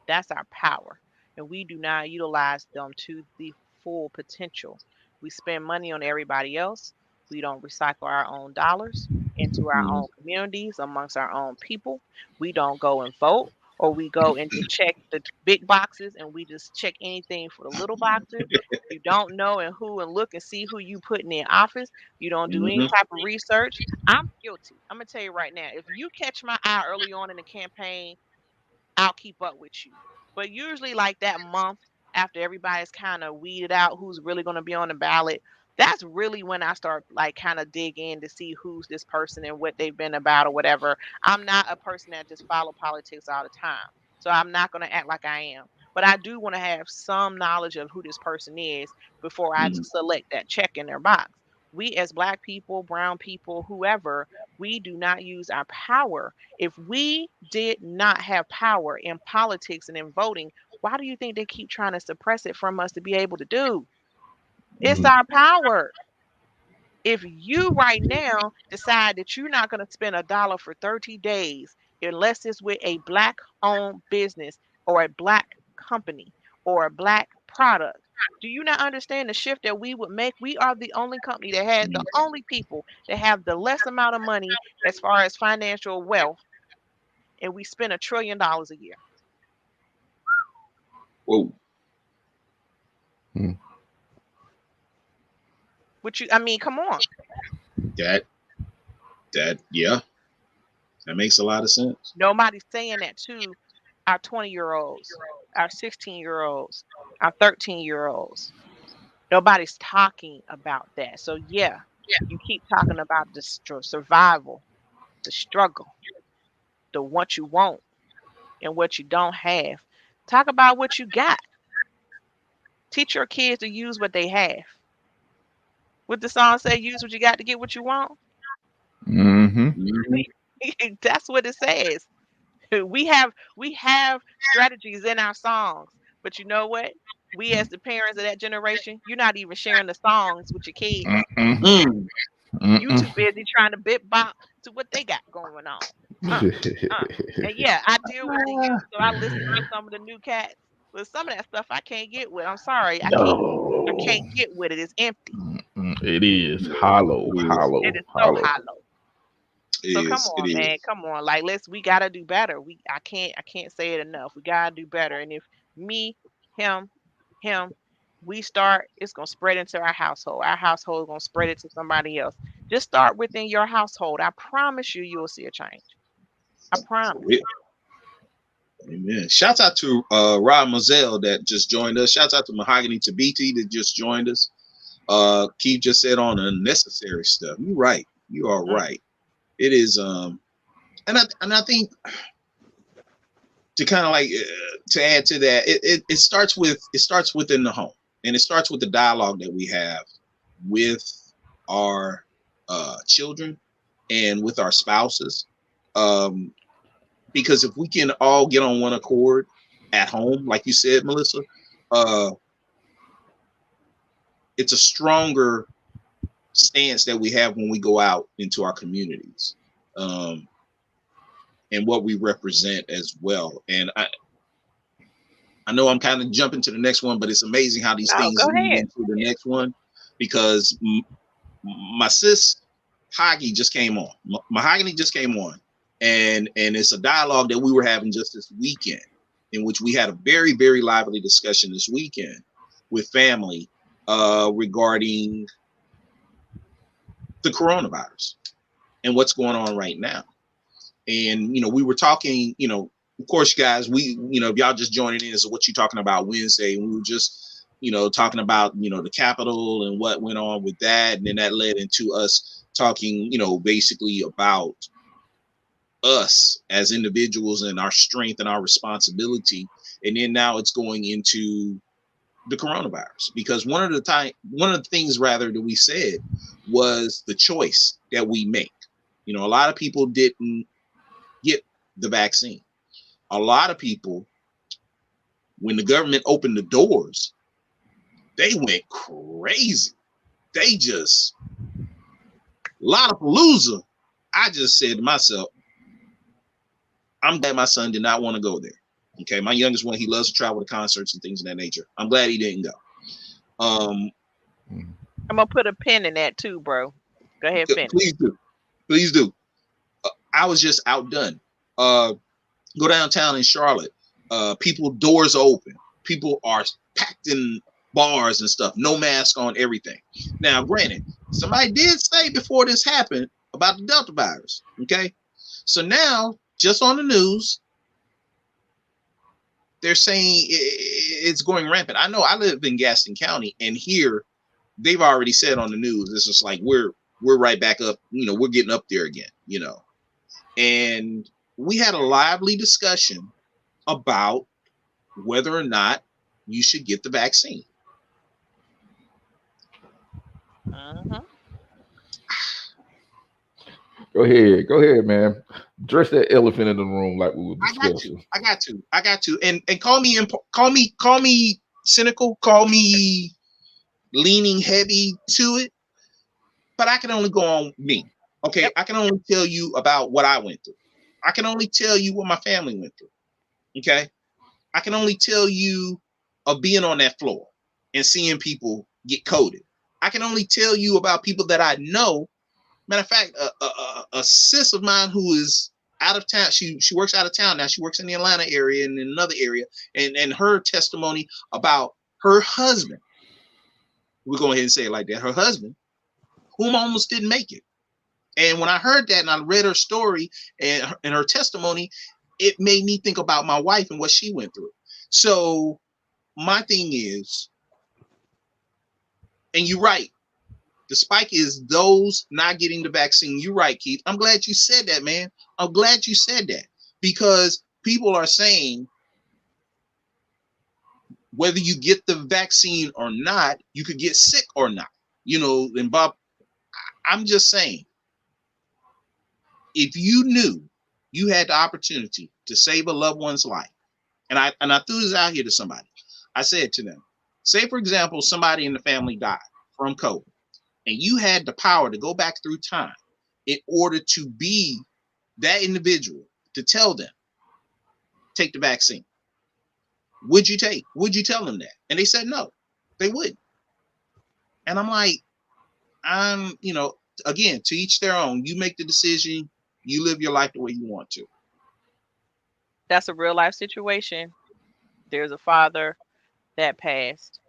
That's our power. And we do not utilize them to the full potential. We spend money on everybody else. We don't recycle our own dollars into our own communities, amongst our own people. We don't go and vote, or we go and just check the big boxes and we just check anything for the little boxes. You don't know and look and see who you putting in office. You don't do any type of research. I'm guilty. I'm gonna tell you right now, if you catch my eye early on in the campaign, I'll keep up with you. But usually like that month after everybody's kind of weeded out who's really going to be on the ballot, that's really when I start like kind of dig in to see who's this person and what they've been about or whatever. I'm not a person that just follow politics all the time. So I'm not going to act like I am. But I do want to have some knowledge of who this person is before I select that check in their box. We as Black people, brown people, whoever, we do not use our power. If we did not have power in politics and in voting, why do you think they keep trying to suppress it from us to be able to do? It's our power. If you right now decide that you're not going to spend $1 for 30 days unless it's with a Black owned business or a Black company or a Black product, do you not understand the shift that we would make? We are the only company that has the only people that have the less amount of money as far as financial wealth, and we spend $1 trillion a year. Whoa. Come on. Yeah. That makes a lot of sense. Nobody's saying that to our 20-year-olds, our 16-year-olds, our 13-year-olds. Nobody's talking about that. So yeah, You keep talking about the survival, the struggle, the what you want and what you don't have. Talk about what you got. Teach your kids to use what they have. What the song say, use what you got to get what you want. That's what it says. We have strategies in our songs, but you know what? We as the parents of that generation, you're not even sharing the songs with your kids. You too busy trying to bit bop to what they got going on. And yeah, I deal with the youth, so I listen to some of the new cats. But some of that stuff I can't get with. I'm sorry, I can't get with it. It's empty. It is hollow. It is so hollow. So come on, man, come on. Like we gotta do better. I can't say it enough. We gotta do better. And if me, him, we start, it's gonna spread into our household. Our household is gonna spread it to somebody else. Just start within your household. I promise you'll see a change. I promise. Amen. Shouts out to Rob Moselle that just joined us. Shouts out to Mahogany Tabiti that just joined us. Keith just said on unnecessary stuff. You're right. You are right. It is and I think to kind of like to add to that, it starts within the home, and it starts with the dialogue that we have with our children and with our spouses. Because if we can all get on one accord at home, like you said, Melissa, it's a stronger stance that we have when we go out into our communities, and what we represent as well. And I know I'm kind of jumping to the next one, but it's amazing how these things lead into the next one, because my sis Hoggy just came on. Mahogany just came on, and it's a dialogue that we were having just this weekend, in which we had a very, very lively discussion this weekend with family regarding the coronavirus and what's going on right now. And, we were talking, of course, you guys, if y'all just joining in, is what you're talking about Wednesday. And we were just, talking about, the Capitol and what went on with that. And then that led into us talking, basically about us as individuals and our strength and our responsibility. And then now it's going into the coronavirus, because one of the things rather that we said was the choice that we make. A lot of people didn't get the vaccine. A lot of people, when the government opened the doors, they went crazy. They just Lollapalooza. I just said to myself, I'm glad my son did not want to go there. Okay, my youngest one, he loves to travel to concerts and things of that nature. I'm glad he didn't go. I'm gonna put a pin in that too, bro. Go ahead, finish. Please do. I was just outdone. Go downtown in Charlotte. People, doors open. People are packed in bars and stuff. No mask on, everything. Now, granted, somebody did say before this happened about the Delta virus. Okay, so now just on the news, they're saying it's going rampant. I know I live in Gaston County, and here they've already said on the news, it's just like we're right back up. We're getting up there again. And we had a lively discussion about whether or not you should get the vaccine. Go ahead, man. Address that elephant in the room like we were discussing. I got to. And call me cynical, call me leaning heavy to it. But I can only go on me. Okay. Yep. I can only tell you about what I went through. I can only tell you what my family went through. Okay. I can only tell you of being on that floor and seeing people get coded. I can only tell you about people that I know. Matter of fact, a sis of mine who is out of town, she works out of town now. She works in the Atlanta area and in another area, and her testimony about her husband. We'll go ahead and say it like that. Her husband, whom almost didn't make it. And when I heard that and I read her story and her testimony, it made me think about my wife and what she went through. So my thing is, and you're right, The spike is those not getting the vaccine. You're right, Keith. I'm glad you said that, man. I'm glad you said that, because people are saying whether you get the vaccine or not, you could get sick or not. You know, and Bob, I'm just saying, if you knew you had the opportunity to save a loved one's life, and I threw this out here to somebody. I said to them, say, for example, somebody in the family died from COVID, and you had the power to go back through time in order to be that individual, to tell them, take the vaccine. Would you tell them that? And they said no, they wouldn't. And I'm like, you know, again, to each their own. You make the decision. You live your life the way you want to. That's a real life situation. There's a father that passed,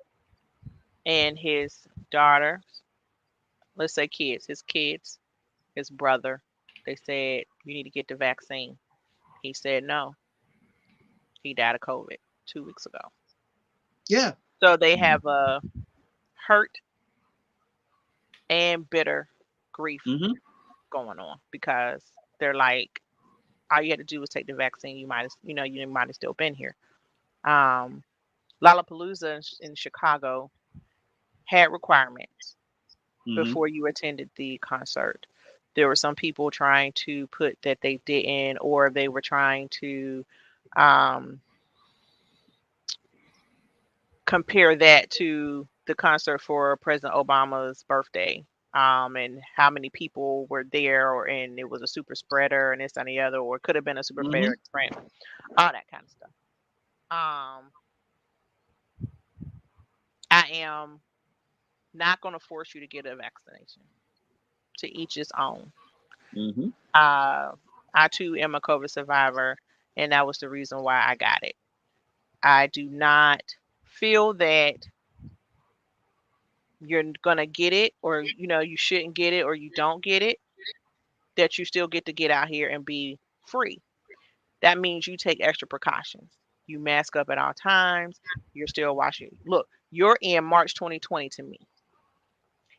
and his daughter, let's say his kids, his brother, they said, you need to get the vaccine. He said no. He died of COVID 2 weeks ago. Yeah. So they have a hurt and bitter grief going on, because they're like, all you had to do was take the vaccine. You might have still been here. Lollapalooza in Chicago had requirements before you attended the concert. There were some people trying to put that they didn't, or they were trying to compare that to the concert for President Obama's birthday, and how many people were there, and it was a super spreader, and this and the other, or it could have been a super spreader, all that kind of stuff. I am not going to force you to get a vaccination. To each his own. I too am a COVID survivor, and that was the reason why I got it. I do not feel that you're gonna get it, or you shouldn't get it, or you don't get it, that you still get to get out here and be free. That means you take extra precautions. You mask up at all times. You're still washing. Look, you're in March 2020 to me.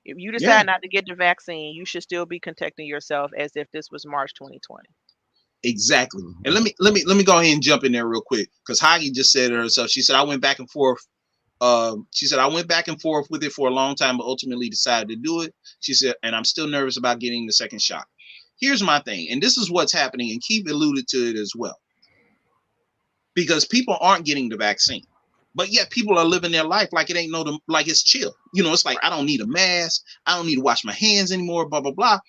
If you decide not to get the vaccine, you should still be protecting yourself as if this was March 2020. Exactly. And let me go ahead and jump in there real quick, because Heidi just said it herself. She said, I went back and forth. She said, I went back and forth with it for a long time, but ultimately decided to do it. She said, and I'm still nervous about getting the second shot. Here's my thing, and this is what's happening, and Keith alluded to it as well. Because people aren't getting the vaccine, but yet people are living their life like it ain't like it's chill. It's like, I don't need a mask. I don't need to wash my hands anymore, blah, blah, blah.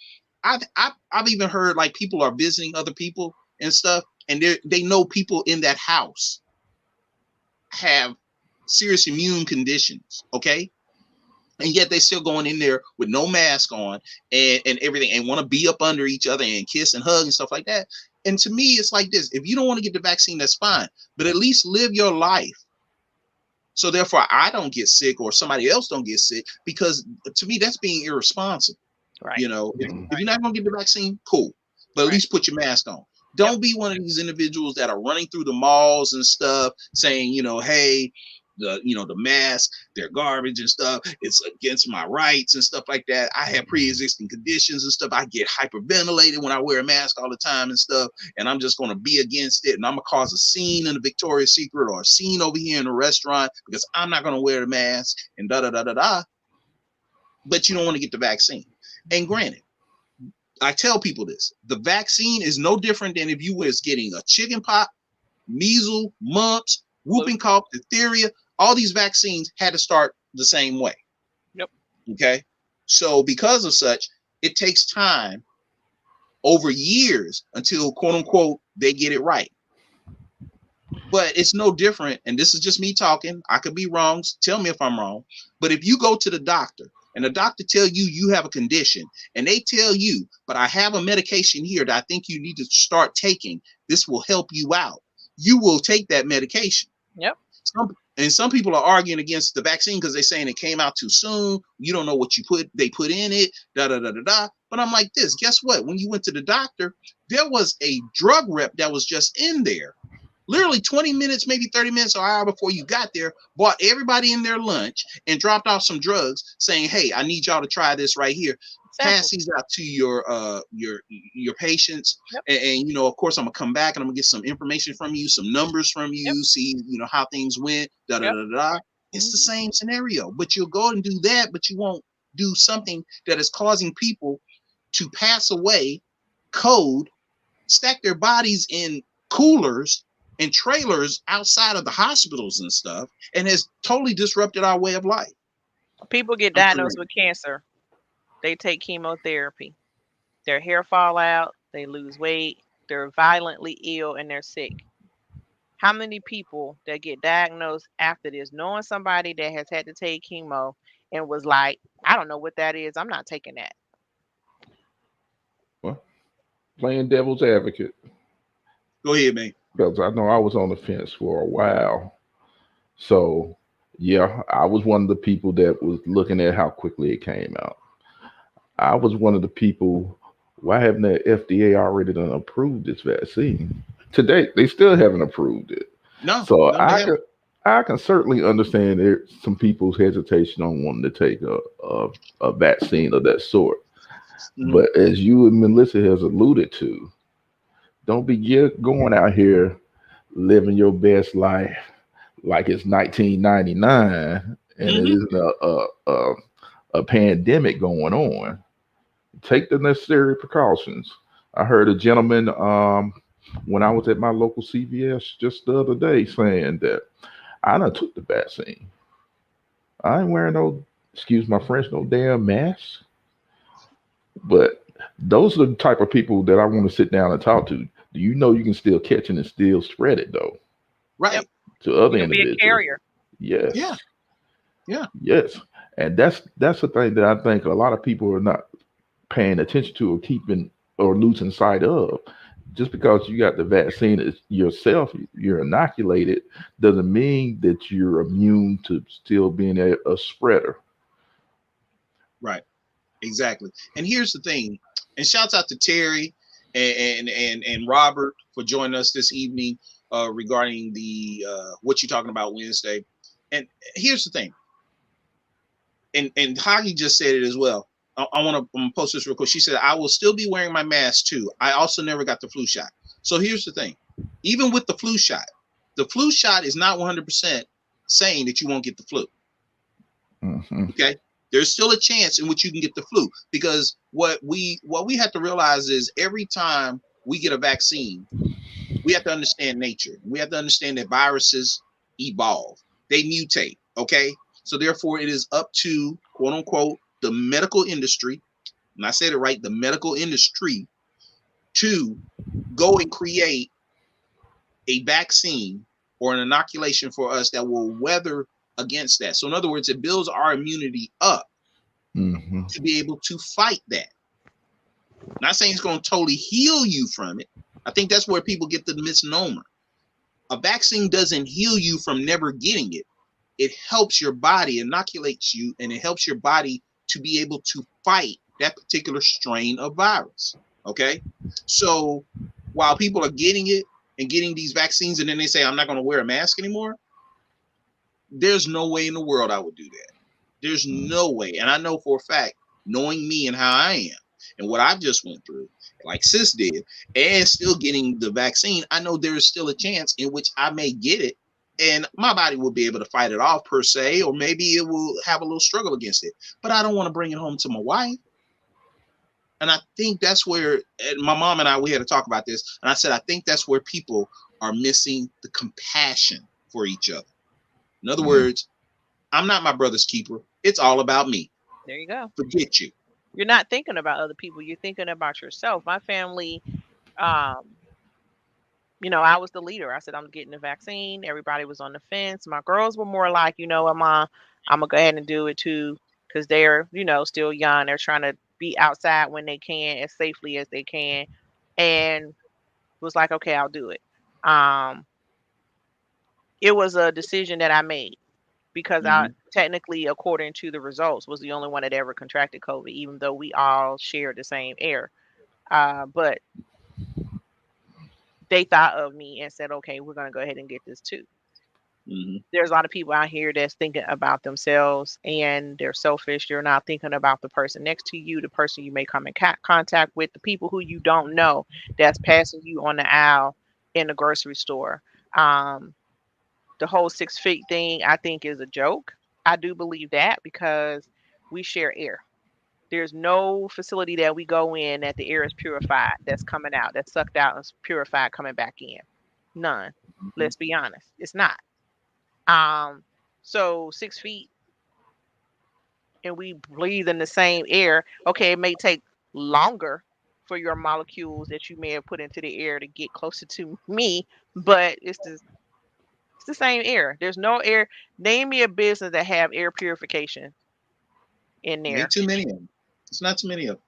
I've even heard like people are visiting other people and stuff, and they know people in that house have serious immune conditions, okay? And yet they still going in there with no mask on and everything, and want to be up under each other and kiss and hug and stuff like that. And to me, it's like this. If you don't want to get the vaccine, that's fine, but at least live your life. So therefore, I don't get sick or somebody else don't get sick, because to me, that's being irresponsible. Right. If you're not going to get the vaccine, cool, but at least put your mask on. Don't be one of these individuals that are running through the malls and stuff saying, hey, the mask, they're garbage and stuff. It's against my rights and stuff like that. I have pre-existing conditions and stuff. I get hyperventilated when I wear a mask all the time and stuff. And I'm just going to be against it. And I'm going to cause a scene in the Victoria's Secret or a scene over here in a restaurant because I'm not going to wear the mask and da-da-da-da-da. But you don't want to get the vaccine. And granted, I tell people this, the vaccine is no different than if you was getting a chicken pox, measles, mumps, whooping cough, diphtheria. All these vaccines had to start the same way. Yep. Okay. So because of such, it takes time over years until, quote unquote, they get it right. But it's no different. And this is just me talking. I could be wrong. Tell me if I'm wrong. But if you go to the doctor and the doctor tell you have a condition, and they tell you, but I have a medication here that I think you need to start taking, this will help you out, you will take that medication. Yep. Some people are arguing against the vaccine because they're saying it came out too soon. You don't know what they put in it, da-da-da-da-da. But I'm like this, guess what? When you went to the doctor, there was a drug rep that was just in there literally 20 minutes, maybe 30 minutes or an hour before you got there, bought everybody in their lunch and dropped off some drugs saying, hey, I need y'all to try this right here. Pass these out to your patients. Yep. And, you know, of course, I'm going to come back and I'm going to get some information from you, some numbers from you, yep. See, you know, how things went, da-da-da-da. It's the same scenario, but you'll go and do that, but you won't do something that is causing people to pass away, code, stack their bodies in coolers and trailers outside of the hospitals and stuff, and has totally disrupted our way of life. People get diagnosed with cancer. They take chemotherapy. Their hair fall out. They lose weight. They're violently ill and they're sick. How many people that get diagnosed after this, knowing somebody that has had to take chemo and was like, I don't know what that is. I'm not taking that. Well, playing devil's advocate. Go ahead, man. Because I know I was on the fence for a while. So, yeah, I was one of the people that was looking at how quickly it came out. I was one of the people, why haven't the FDA already done approved this vaccine? To date, they still haven't approved it. No. So I can certainly understand some people's hesitation on wanting to take a vaccine of that sort. Mm-hmm. But as you and Melissa has alluded to, don't be going out here living your best life like it's 1999 and it isn't a pandemic going on. Take the necessary precautions. I heard a gentleman when I was at my local CVS just the other day saying that I done took the vaccine. I ain't wearing no, excuse my French, no damn mask. But those are the type of people that I want to sit down and talk to. Do you know you can still catch it and still spread it though? Right. To other individuals. Be a carrier. Yes. Yeah. Yeah. Yes. And that's the thing that I think a lot of people are not paying attention to or keeping or losing sight of. Just because you got the vaccine yourself, you're inoculated, doesn't mean that you're immune to still being a spreader. Right. Exactly. And here's the thing. And shouts out to Terry and Robert for joining us this evening regarding the what you're talking about Wednesday. And here's the thing. And Hagi just said it as well. I'm gonna post this real quick. She said, I will still be wearing my mask too. I also never got the flu shot. So here's the thing. Even with the flu shot is not 100% saying that you won't get the flu. Mm-hmm. Okay. There's still a chance in which you can get the flu, because what we have to realize is every time we get a vaccine, we have to understand nature. We have to understand that viruses evolve, they mutate. Okay. So therefore it is up to, quote unquote, the medical industry, and I said it right, the medical industry, to go and create a vaccine or an inoculation for us that will weather against that. So in other words, it builds our immunity up to be able to fight that. Not saying it's going to totally heal you from it. I think that's where people get the misnomer. A vaccine doesn't heal you from never getting it. It helps your body, inoculates you, and it helps your body to be able to fight that particular strain of virus. Okay. So while people are getting it and getting these vaccines and then they say, I'm not going to wear a mask anymore, there's no way in the world I would do that. There's no way. And I know for a fact, knowing me and how I am and what I've just went through, like Sis did, and still getting the vaccine, I know there is still a chance in which I may get it and my body will be able to fight it off per se, or maybe it will have a little struggle against it. But I don't want to bring it home to my wife. And I think that's where my mom and we had to talk about this. And I said, I think that's where people are missing the compassion for each other. In other words, I'm not my brother's keeper. It's all about me. There you go. Forget you. You're not thinking about other people. You're thinking about yourself. My family, you know, I was the leader. I said, I'm getting the vaccine. Everybody was on the fence. My girls were more like, you know what, Mom, I'm going to go ahead and do it too, because they're, you know, still young. They're trying to be outside when they can, as safely as they can. And was like, okay, I'll do it. It was a decision that I made because I technically, according to the results, was the only one that ever contracted COVID, even though we all shared the same air. But they thought of me and said, okay, we're going to go ahead and get this too. There's a lot of people out here that's thinking about themselves and they're selfish. They're not thinking about the person next to you, the person you may come in contact with, the people who you don't know that's passing you on the aisle in the grocery store. The whole 6 feet thing, I think, is a joke. I do believe that because we share air. There's no facility that we go in that the air is purified, that's coming out, that's sucked out and purified coming back in. None. Let's be honest. It's not. So 6 feet and we breathe in the same air. Okay, it may take longer for your molecules that you may have put into the air to get closer to me, but it's the same air. There's no air. Name me a business that have air purification in there. Ain't too many of them. It's not too many of them.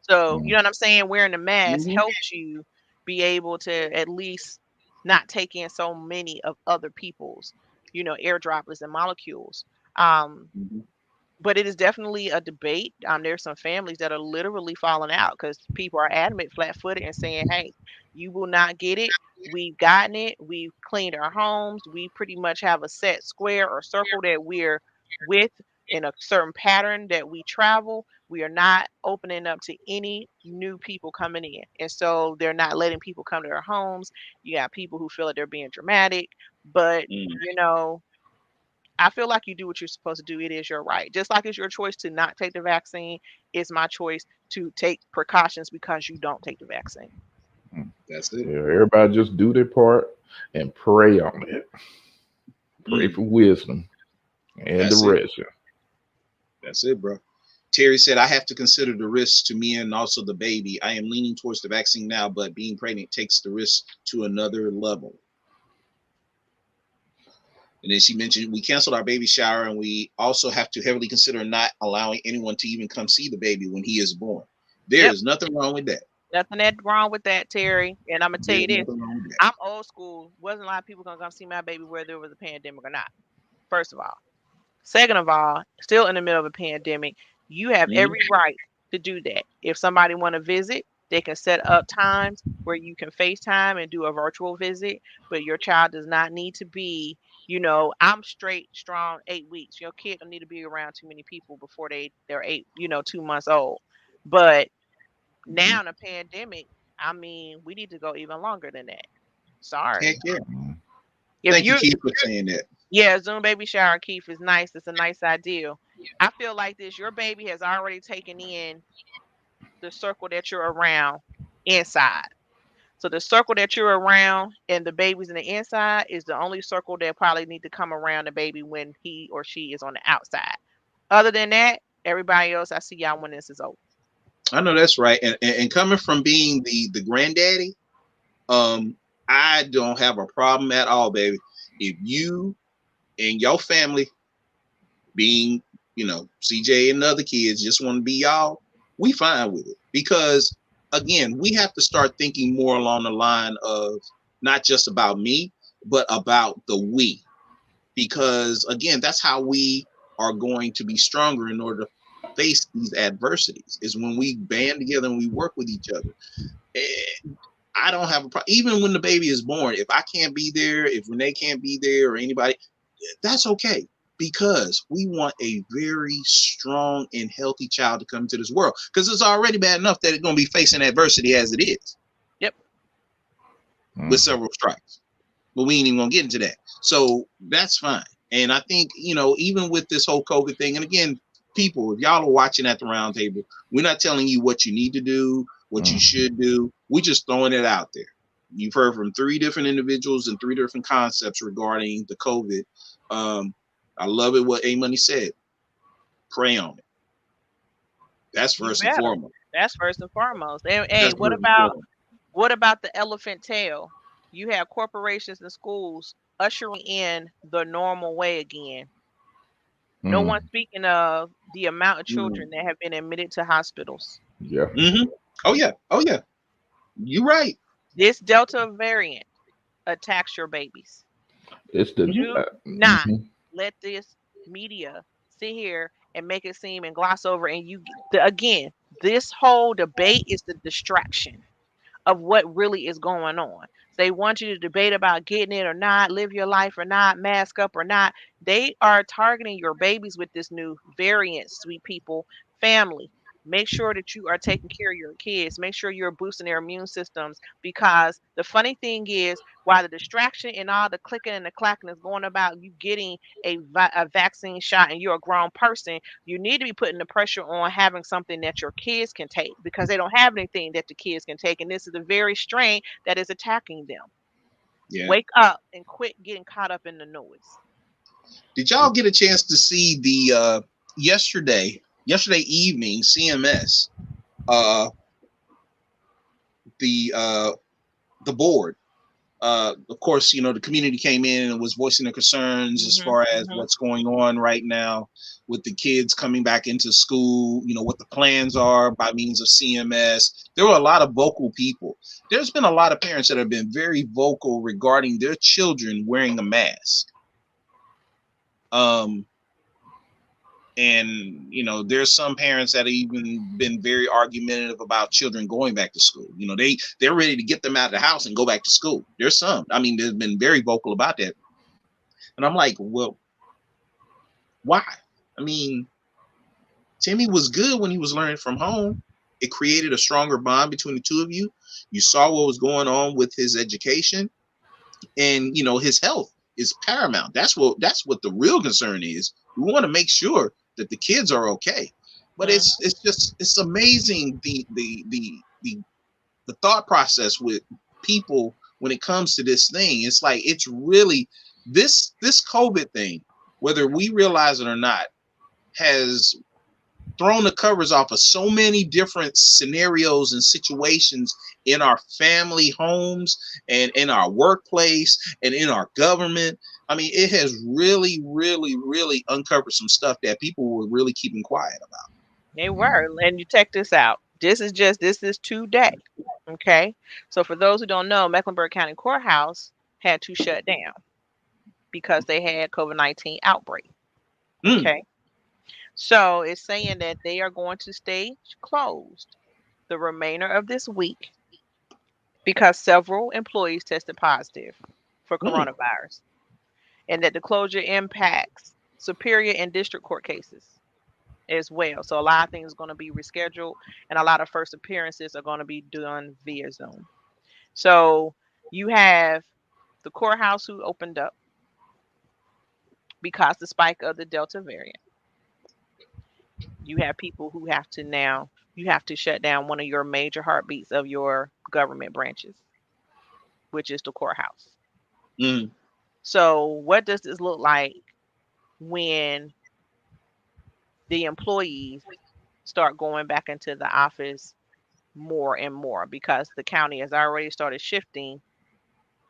So you know what I'm saying? Wearing the mask helps you be able to at least not take in so many of other people's, air droplets and molecules. But it is definitely a debate. There's some families that are literally falling out because people are adamant, flat-footed, and saying, hey, you will not get it. We've gotten it. We've cleaned our homes. We pretty much have a set square or circle that we're with in a certain pattern that we travel. We are not opening up to any new people coming in. And so they're not letting people come to their homes. You got people who feel that they're being dramatic. But, I feel like you do what you're supposed to do. It is your right. Just like it's your choice to not take the vaccine, it's my choice to take precautions because you don't take the vaccine. That's it. Yeah, everybody just do their part and pray on it. Pray for wisdom and direction. That's it, bro. Terry said, I have to consider the risks to me and also the baby. I am leaning towards the vaccine now, but being pregnant takes the risk to another level. And then she mentioned we canceled our baby shower, and we also have to heavily consider not allowing anyone to even come see the baby when he is born. There is nothing wrong with that. Nothing wrong with that, Terry. And I'm going to tell you this. I'm old school. Wasn't a lot of people going to come see my baby whether there was a pandemic or not. First of all. Second of all, still in the middle of a pandemic, you have every right to do that. If somebody want to visit, they can set up times where you can FaceTime and do a virtual visit, but your child does not need to be, I'm straight, strong, 8 weeks. Your kid don't need to be around too many people before they're 2 months old. But now in a pandemic, we need to go even longer than that. Sorry. Heck yeah. Thank you, Keith, for saying that. Yeah, Zoom baby shower, Keith, is nice. It's a nice idea. I feel like this. Your baby has already taken in the circle that you're around inside. So the circle that you're around and the baby's in the inside is the only circle that probably need to come around the baby when he or she is on the outside. Other than that, everybody else, I see y'all when this is over. I know that's right. And coming from being the granddaddy, I don't have a problem at all, baby. If you and your family, being, CJ and the other kids, just want to be y'all, we fine with it. Because again, we have to start thinking more along the line of not just about me, but about the we. Because again, that's how we are going to be stronger in order to face these adversities, is when we band together and we work with each other. And I don't have a problem. Even when the baby is born, if I can't be there, if Renee can't be there or anybody, that's okay. Because we want a very strong and healthy child to come into this world. Because it's already bad enough that it's going to be facing adversity as it is. Yep. With several strikes. But we ain't even going to get into that. So that's fine. And I think, even with this whole COVID thing, and again, people, if y'all are watching at the round table, we're not telling you what you need to do, what you should do. We're just throwing it out there. You've heard from 3 different individuals and 3 different concepts regarding the COVID. I love it what A Money said. Pray on it. That's first and foremost. That's first and foremost. And hey, what about the elephant tail? You have corporations and schools ushering in the normal way again. No one speaking of the amount of children that have been admitted to hospitals. Yeah. Oh yeah. You're right. This Delta variant attacks your babies. It's the do not let this media sit here and make it seem and gloss over. And again, this whole debate is the distraction of what really is going on. They want you to debate about getting it or not, live your life or not, mask up or not. They are targeting your babies with this new variant, sweet people. Family, make sure that you are taking care of your kids. Make sure you're boosting their immune systems, because the funny thing is, while the distraction and all the clicking and the clacking is going about you getting a vaccine shot and you're a grown person, you need to be putting the pressure on having something that your kids can take, because they don't have anything that the kids can take. And this is the very strain that is attacking them. Yeah. Wake up and quit getting caught up in the noise. Did y'all get a chance to see the yesterday evening CMS, the board? Of course, the community came in and was voicing their concerns as far as what's going on right now with the kids coming back into school, what the plans are by means of CMS. There were a lot of vocal people. There's been a lot of parents that have been very vocal regarding their children wearing a mask. And there's some parents that have even been very argumentative about children going back to school. They're ready to get them out of the house and go back to school. There's some. I mean, they've been very vocal about that. And I'm like, well, why? I mean, Timmy was good when he was learning from home. It created a stronger bond between the two of you. You saw what was going on with his education, and his health is paramount. That's what the real concern is. We want to make sure that the kids are okay. But it's amazing the thought process with people when it comes to this thing. It's like, it's really this COVID thing, whether we realize it or not, has thrown the covers off of so many different scenarios and situations in our family homes and in our workplace and in our government. I mean, it has really, really, really uncovered some stuff that people were really keeping quiet about. They were. And you check this out. This is today. Okay. So for those who don't know, Mecklenburg County Courthouse had to shut down because they had COVID-19 outbreak. Okay. So it's saying that they are going to stay closed the remainder of this week because several employees tested positive for coronavirus, and that the closure impacts Superior and District Court cases as well. So a lot of things are going to be rescheduled, and a lot of first appearances are going to be done via Zoom. So you have the courthouse who opened up because the spike of the Delta variant. You have people who have to shut down one of your major heartbeats of your government branches, which is the courthouse. So what does this look like when the employees start going back into the office more and more? Because the county has already started shifting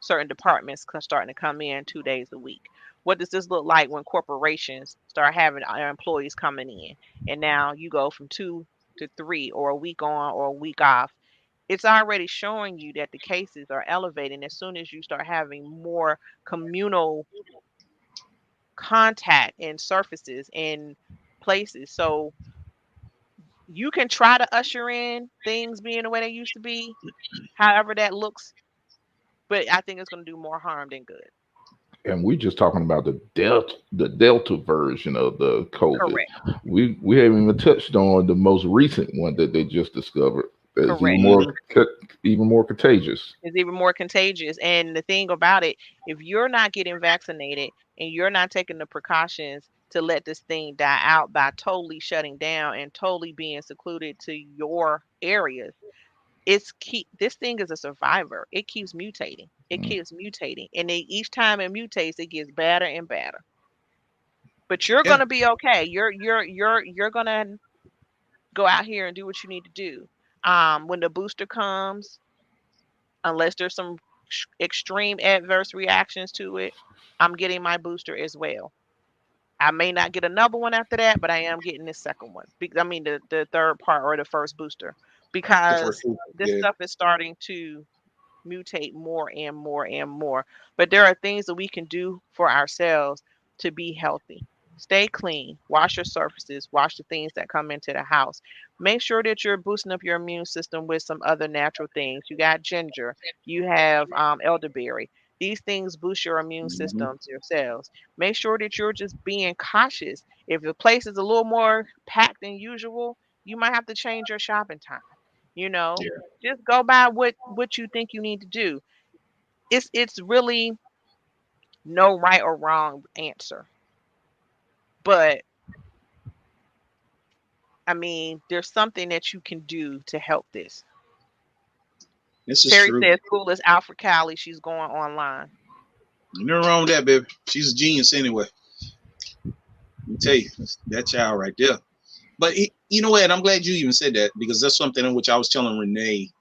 certain departments, starting to come in 2 days a week. What does this look like when corporations start having our employees coming in, and now you go from 2 to 3, or a week on or a week off? It's already showing you that the cases are elevating as soon as you start having more communal contact and surfaces and places. So you can try to usher in things being the way they used to be, however that looks, but I think it's going to do more harm than good. And we're just talking about the Delta version of the COVID. Correct. We haven't even touched on the most recent one that they just discovered. It's even more contagious. It's even more contagious. And the thing about it, if you're not getting vaccinated and you're not taking the precautions to let this thing die out by totally shutting down and totally being secluded to your areas, this thing is a survivor. It keeps mutating. And each time it mutates, it gets better and better. But you're gonna be okay. You're gonna go out here and do what you need to do. When the booster comes, unless there's some extreme adverse reactions to it, I'm getting my booster as well. I may not get another one after that, but I am getting this second one. I mean, the third part, or the first booster, because this stuff is starting to mutate more and more and more. But there are things that we can do for ourselves to be healthy. Stay clean. Wash your surfaces. Wash the things that come into the house. Make sure that you're boosting up your immune system with some other natural things. You got ginger. You have elderberry. These things boost your immune Mm-hmm. systems, your cells. Make sure that you're just being cautious. If the place is a little more packed than usual, you might have to change your shopping time. You know, Yeah. just go by what you think you need to do. It's really no right or wrong answer. But I mean, there's something that you can do to help this. This is Terry true. says school is out for Callie. She's going online. Nothing wrong with that, baby. She's a genius anyway. Let me tell you, that child right there. But you know what? I'm glad you even said that, because that's something in which I was telling Renee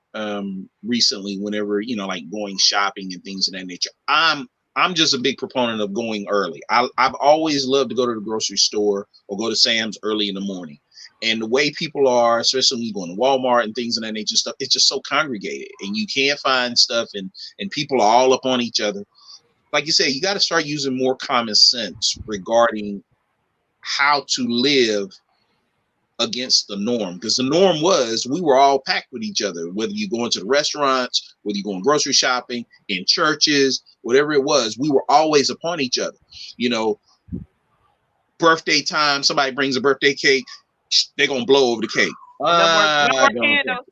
recently. Whenever, you know, like going shopping and things of that nature, I'm just a big proponent of going early. I've always loved to go to the grocery store or go to Sam's early in the morning. And the way people are, especially when you go to Walmart and things of that nature stuff, it's just so congregated, and you can't find stuff, and people are all up on each other. Like you said, you got to start using more common sense regarding how to live against the norm, because the norm was we were all packed with each other, whether you go into the restaurants, whether you go grocery shopping, in churches, whatever it was, we were always upon each other. You know, birthday time, somebody brings a birthday cake, they're gonna blow over the cake. No more candles.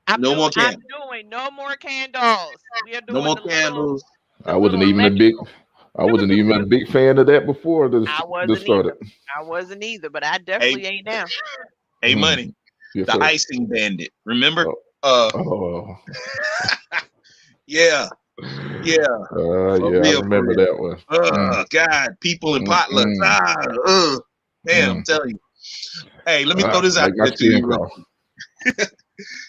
I'm No more doing no more candles. We are doing no more the candles. I wasn't even a big fan of that before this started. I wasn't either, but I definitely ain't now. Hey, Money. Yes, the sir. icing bandit. Remember? Yeah. Yeah. I remember that one. God, people in potlucks. Man, I'm telling you. Hey, let me throw this out there to you.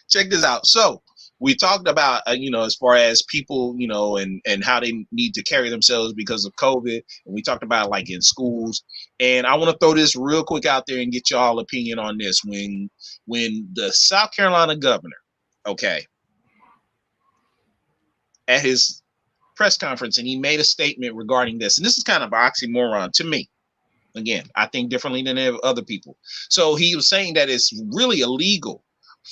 Check this out. So we talked about, you know, as far as people, you know, and how they need to carry themselves because of COVID. And we talked about like in schools. And I want to throw this real quick out there and get y'all opinion on this. When the South Carolina governor, okay, at his press conference, and he made a statement regarding this. And this is kind of an oxymoron to me. Again, I think differently than other people. So he was saying that it's really illegal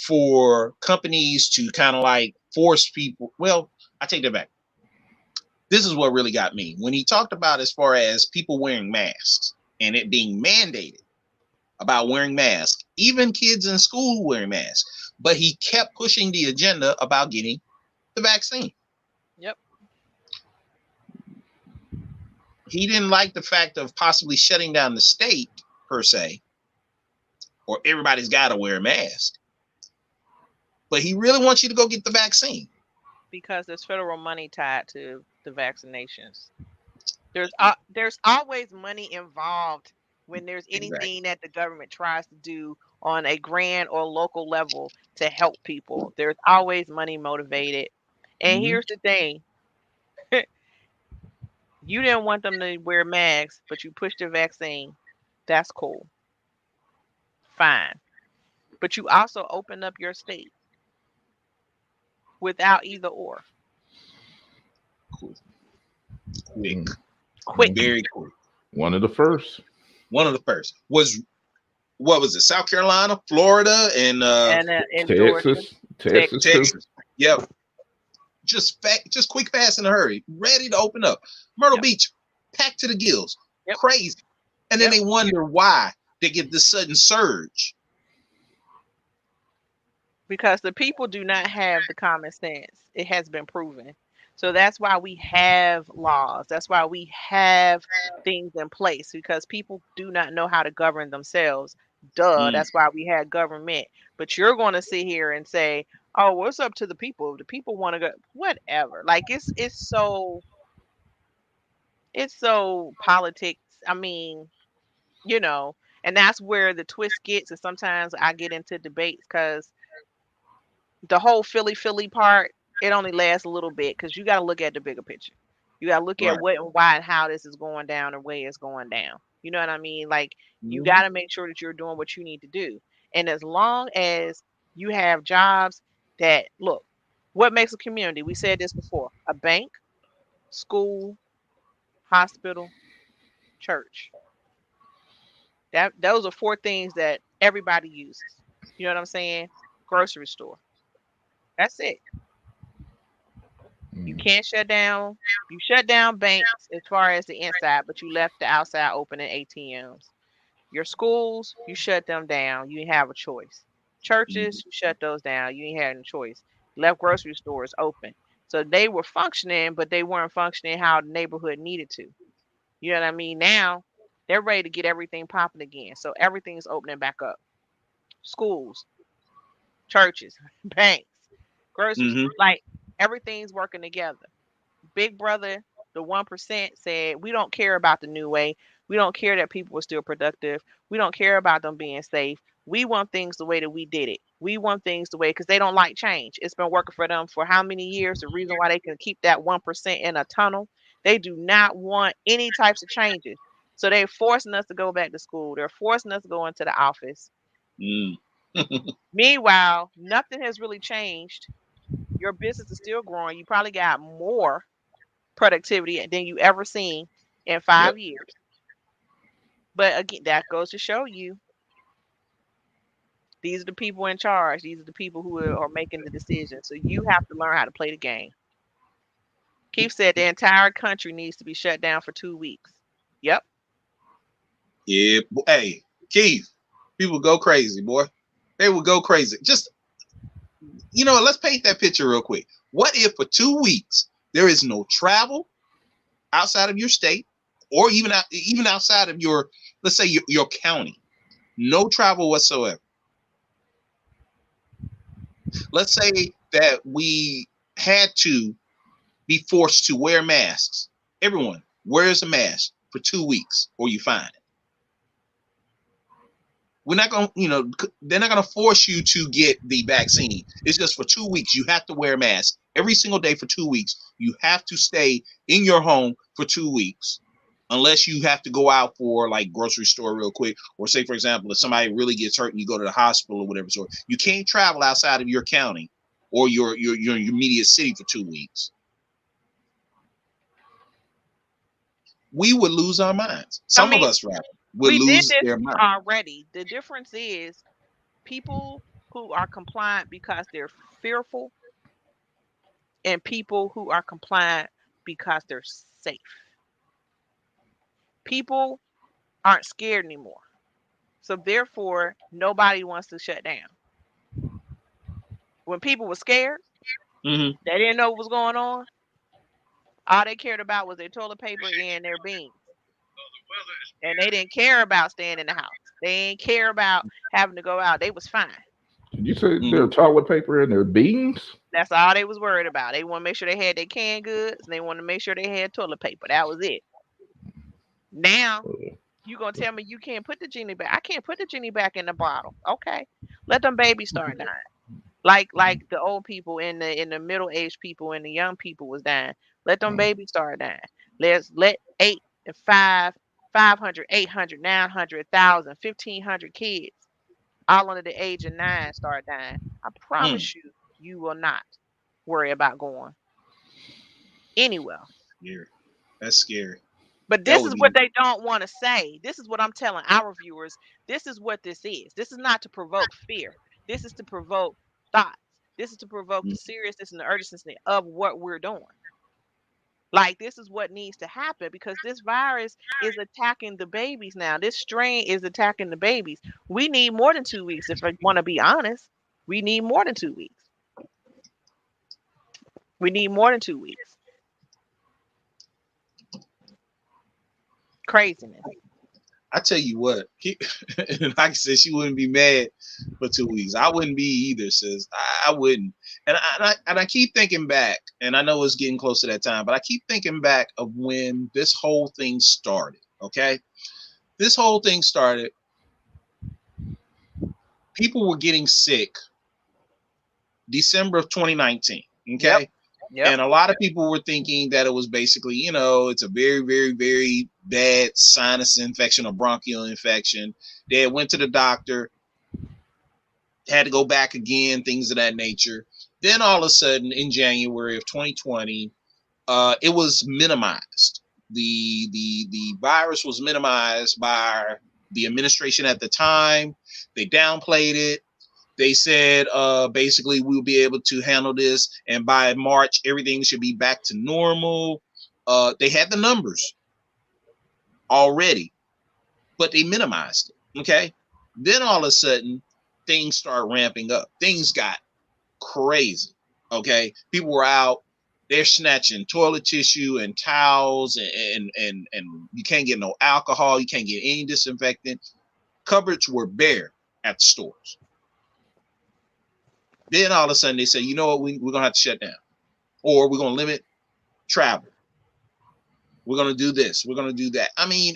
for companies to kind of like force people. Well, I take that back. This is what really got me. When he talked about as far as people wearing masks and it being mandated about wearing masks, even kids in school wearing masks, but he kept pushing the agenda about getting the vaccine. Yep. He didn't like the fact of possibly shutting down the state per se, or everybody's got to wear a mask. But he really wants you to go get the vaccine. Because there's federal money tied to the vaccinations. There's always money involved when there's anything that the government tries to do on a grand or local level to help people. There's always money motivated. And here's the thing. You didn't want them to wear masks, but you pushed the vaccine. That's cool. Fine. But you also open up your state without either or. Cool. Quick. Very cool. One of the first was, what was it? South Carolina, Florida, and Texas. Texas. Yep. Just quick, fast, in a hurry, ready to open up. Myrtle Beach, packed to the gills, crazy. And then they wonder why they get this sudden surge. Because the people do not have the common sense. It has been proven. So that's why we have laws. That's why we have things in place, because people do not know how to govern themselves. That's why we had government. But you're going to sit here and say, oh, well, it's up to the people. If the people want to go, whatever. Like it's so politics. I mean, you know, and that's where the twist gets. And sometimes I get into debates because the whole Philly part, it only lasts a little bit, because you got to look at the bigger picture. You got to look at what and why and how this is going down and where it's going down. You know what I mean? Like, you got to make sure that you're doing what you need to do. And as long as you have jobs that, look, what makes a community? We said this before: a bank, school, hospital, church. Those are 4 things that everybody uses. You know what I'm saying? Grocery store. That's it. You can't shut down. You shut down banks as far as the inside, but you left the outside open in ATMs. Your schools, you shut them down. You didn't have a choice. Churches, you shut those down. You ain't had a choice. Left grocery stores open. So they were functioning, but they weren't functioning how the neighborhood needed to. You know what I mean? Now they're ready to get everything popping again. So everything's opening back up. Schools, churches, banks, groceries, like everything's working together. Big Brother, the 1% said, we don't care about the new way. We don't care that people are still productive. We don't care about them being safe. We want things the way that we did it. We want things the way, because they don't like change. It's been working for them for how many years? The reason why they can keep that 1% in a tunnel, they do not want any types of changes. So they're forcing us to go back to school. They're forcing us to go into the office. Meanwhile, nothing has really changed. Your business is still growing. You probably got more productivity than you ever seen in 5 years. But again, that goes to show you these are the people in charge. These are the people who are making the decisions. So you have to learn how to play the game. Keith said the entire country needs to be shut down for 2 weeks. Yep. Yeah. Hey, Keith, people go crazy, boy. They would go crazy. Just, let's paint that picture real quick. What if for 2 weeks there is no travel outside of your state, or even outside of your, let's say, your county? No travel whatsoever. Let's say that we had to be forced to wear masks. Everyone wears a mask for 2 weeks, or you fine. We're not going to, they're not going to force you to get the vaccine. It's just for 2 weeks. You have to wear a mask every single day for 2 weeks. You have to stay in your home for 2 weeks, unless you have to go out for like grocery store real quick. Or say, for example, if somebody really gets hurt and you go to the hospital or whatever. So you can't travel outside of your county or your immediate city for 2 weeks. We would lose our minds. Some of us, rather, would lose their mind already. The difference is people who are compliant because they're fearful, and people who are compliant because they're safe. People aren't scared anymore. So therefore, nobody wants to shut down. When people were scared, they didn't know what was going on. All they cared about was their toilet paper and their beans. And they didn't care about staying in the house. They didn't care about having to go out. They was fine. Did you say their toilet paper and their beans? That's all they was worried about. They want to make sure they had their canned goods, and they want to make sure they had toilet paper. That was it. Now, you going to tell me you can't put the genie back? I can't put the genie back in the bottle. Okay. Let them babies start dying. Like the old people and the middle-aged people and the young people was dying. Let them babies start dying. Let 8 and 5, 500, 800, 900, 1,000, 1,500 kids all under the age of 9 start dying. I promise you will not worry about going anywhere. Yeah, that's scary. But this is what they don't want to say. This is what I'm telling our viewers. This is what this is. This is not to provoke fear. This is to provoke thoughts. This is to provoke the seriousness and the urgency of what we're doing. Like, this is what needs to happen, because this virus is attacking the babies now. This strain is attacking the babies. We need more than 2 weeks. If I want to be honest, we need more than 2 weeks. We need more than 2 weeks. Craziness. I tell you what, like I said, she wouldn't be mad for 2 weeks. I wouldn't be either, sis. I wouldn't. And I keep thinking back, and I know it's getting close to that time, but I keep thinking back of when this whole thing started, okay? This whole thing started, people were getting sick December of 2019, okay? Yep. And a lot of people were thinking that it was basically, it's a very, very, very bad sinus infection or bronchial infection. They went to the doctor, had to go back again, things of that nature. Then all of a sudden, in January of 2020, it was minimized. The virus was minimized by the administration at the time, they downplayed it. They said basically we'll be able to handle this, and by March everything should be back to normal. They had the numbers already, but they minimized it. Okay, then all of a sudden things start ramping up. Things got crazy. Okay, people were out. They're snatching toilet tissue and towels, and you can't get no alcohol. You can't get any disinfectant. Cupboards were bare at the stores. Then all of a sudden they say, you know what, we're going to have to shut down, or we're going to limit travel. We're going to do this. We're going to do that. I mean,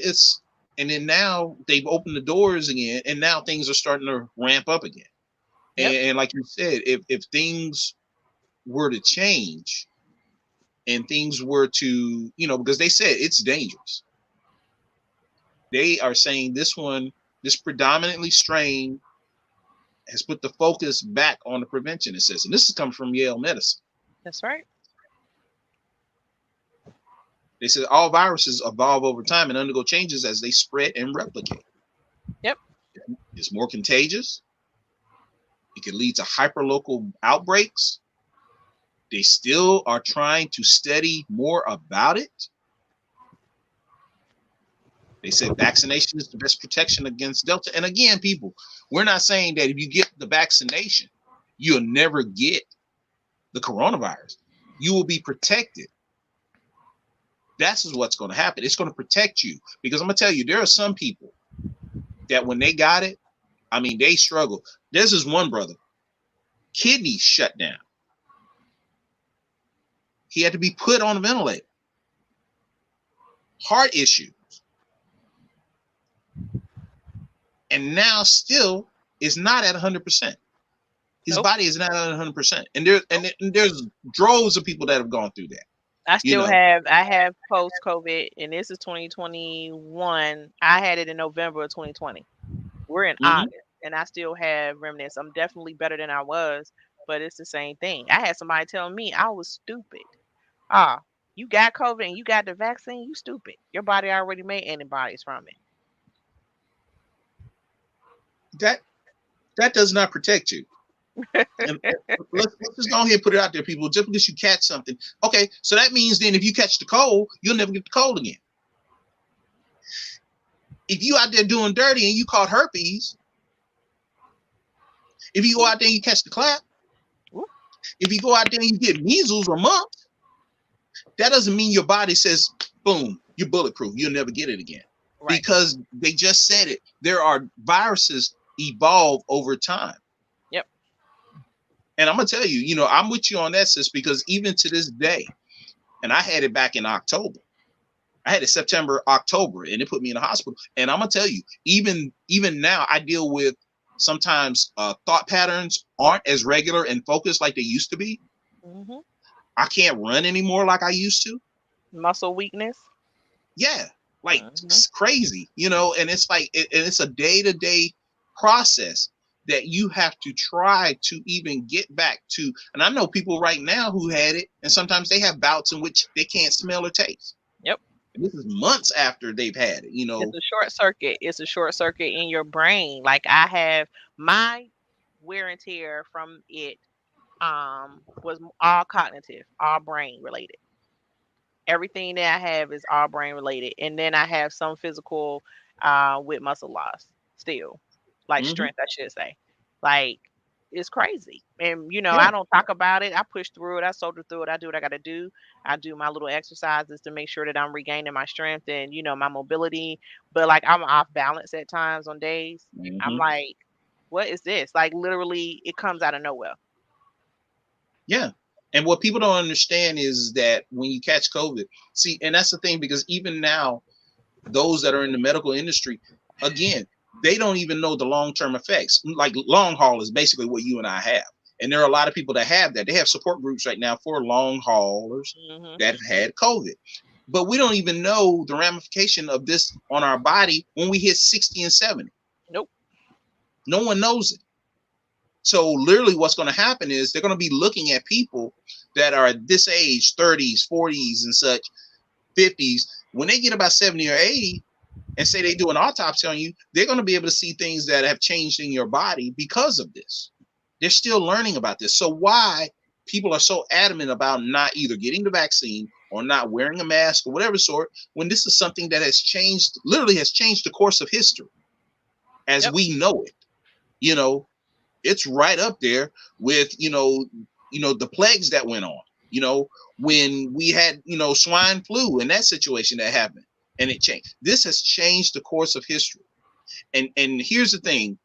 and then now they've opened the doors again, and now things are starting to ramp up again. Yep. And like you said, if things were to change and things were to, because they said it's dangerous. They are saying this predominantly strain has put the focus back on the prevention, it says. And this is coming from Yale Medicine. That's right. They said all viruses evolve over time and undergo changes as they spread and replicate. Yep. It's more contagious. It can lead to hyperlocal outbreaks. They still are trying to study more about it. They said vaccination is the best protection against Delta. And again, people, we're not saying that if you get the vaccination, you'll never get the coronavirus. You will be protected. That's what's going to happen. It's going to protect you, because I'm going to tell you, there are some people that when they got it, I mean, they struggle. There's this one brother, kidneys shut down. He had to be put on a ventilator. Heart issues. And now still is not at 100%. His body is not at 100%. And there's droves of people that have gone through that. I still have post-COVID, and this is 2021. I had it in November of 2020. We're in August, and I still have remnants. I'm definitely better than I was, but it's the same thing. I had somebody tell me I was stupid. You got COVID and you got the vaccine, you stupid. Your body already made antibodies from it. That does not protect you. And let's just go ahead and put it out there, people. Just because you catch something, okay, so that means then if you catch the cold, you'll never get the cold again. If you out there doing dirty and you caught herpes, if you go out there and you catch the clap, if you go out there and you get measles or mumps, that doesn't mean your body says, boom, you're bulletproof, you'll never get it again. Right. Because they just said it. There are viruses evolve over time. Yep. And I'm gonna tell you, I'm with you on that, sis, because even to this day, and I had it back in October. I had it September, October, and it put me in the hospital. And I'm gonna tell you, even now, I deal with sometimes thought patterns aren't as regular and focused like they used to be. Mm-hmm. I can't run anymore like I used to. Muscle weakness. Yeah, like it's crazy, and it's like it's a day-to-day process that you have to try to even get back to. And I know people right now who had it, and sometimes they have bouts in which they can't smell or taste. Yep. And this is months after they've had it, It's a short circuit. It's a short circuit in your brain. Like I have my wear and tear from it was all cognitive, all brain related. Everything that I have is all brain related. And then I have some physical with muscle loss still. Like strength, I should say. Like, it's crazy. And, I don't talk about it. I push through it. I soldier through it. I do what I got to do. I do my little exercises to make sure that I'm regaining my strength and, my mobility. But, like, I'm off balance at times on days. I'm like, what is this? Like, literally, it comes out of nowhere. Yeah. And what people don't understand is that when you catch COVID, see, and that's the thing, because even now, those that are in the medical industry, again, they don't even know the long-term effects. Like long haul is basically what you and I have. And there are a lot of people that have that. They have support groups right now for long haulers that have had COVID. But we don't even know the ramification of this on our body when we hit 60 and 70. Nope. No one knows it. So literally what's going to happen is they're going to be looking at people that are at this age, 30s, 40s and such, 50s. When they get about 70 or 80, and say they do an autopsy on you, they're going to be able to see things that have changed in your body because of this. They're still learning about this. So why people are so adamant about not either getting the vaccine or not wearing a mask or whatever sort, when this is something that has changed, literally has changed the course of history as we know it. You know, it's right up there with, you know, the plagues that went on, you know, when we had, you know, swine flu and that situation that happened and it changed. This has changed the course of history. And here's the thing,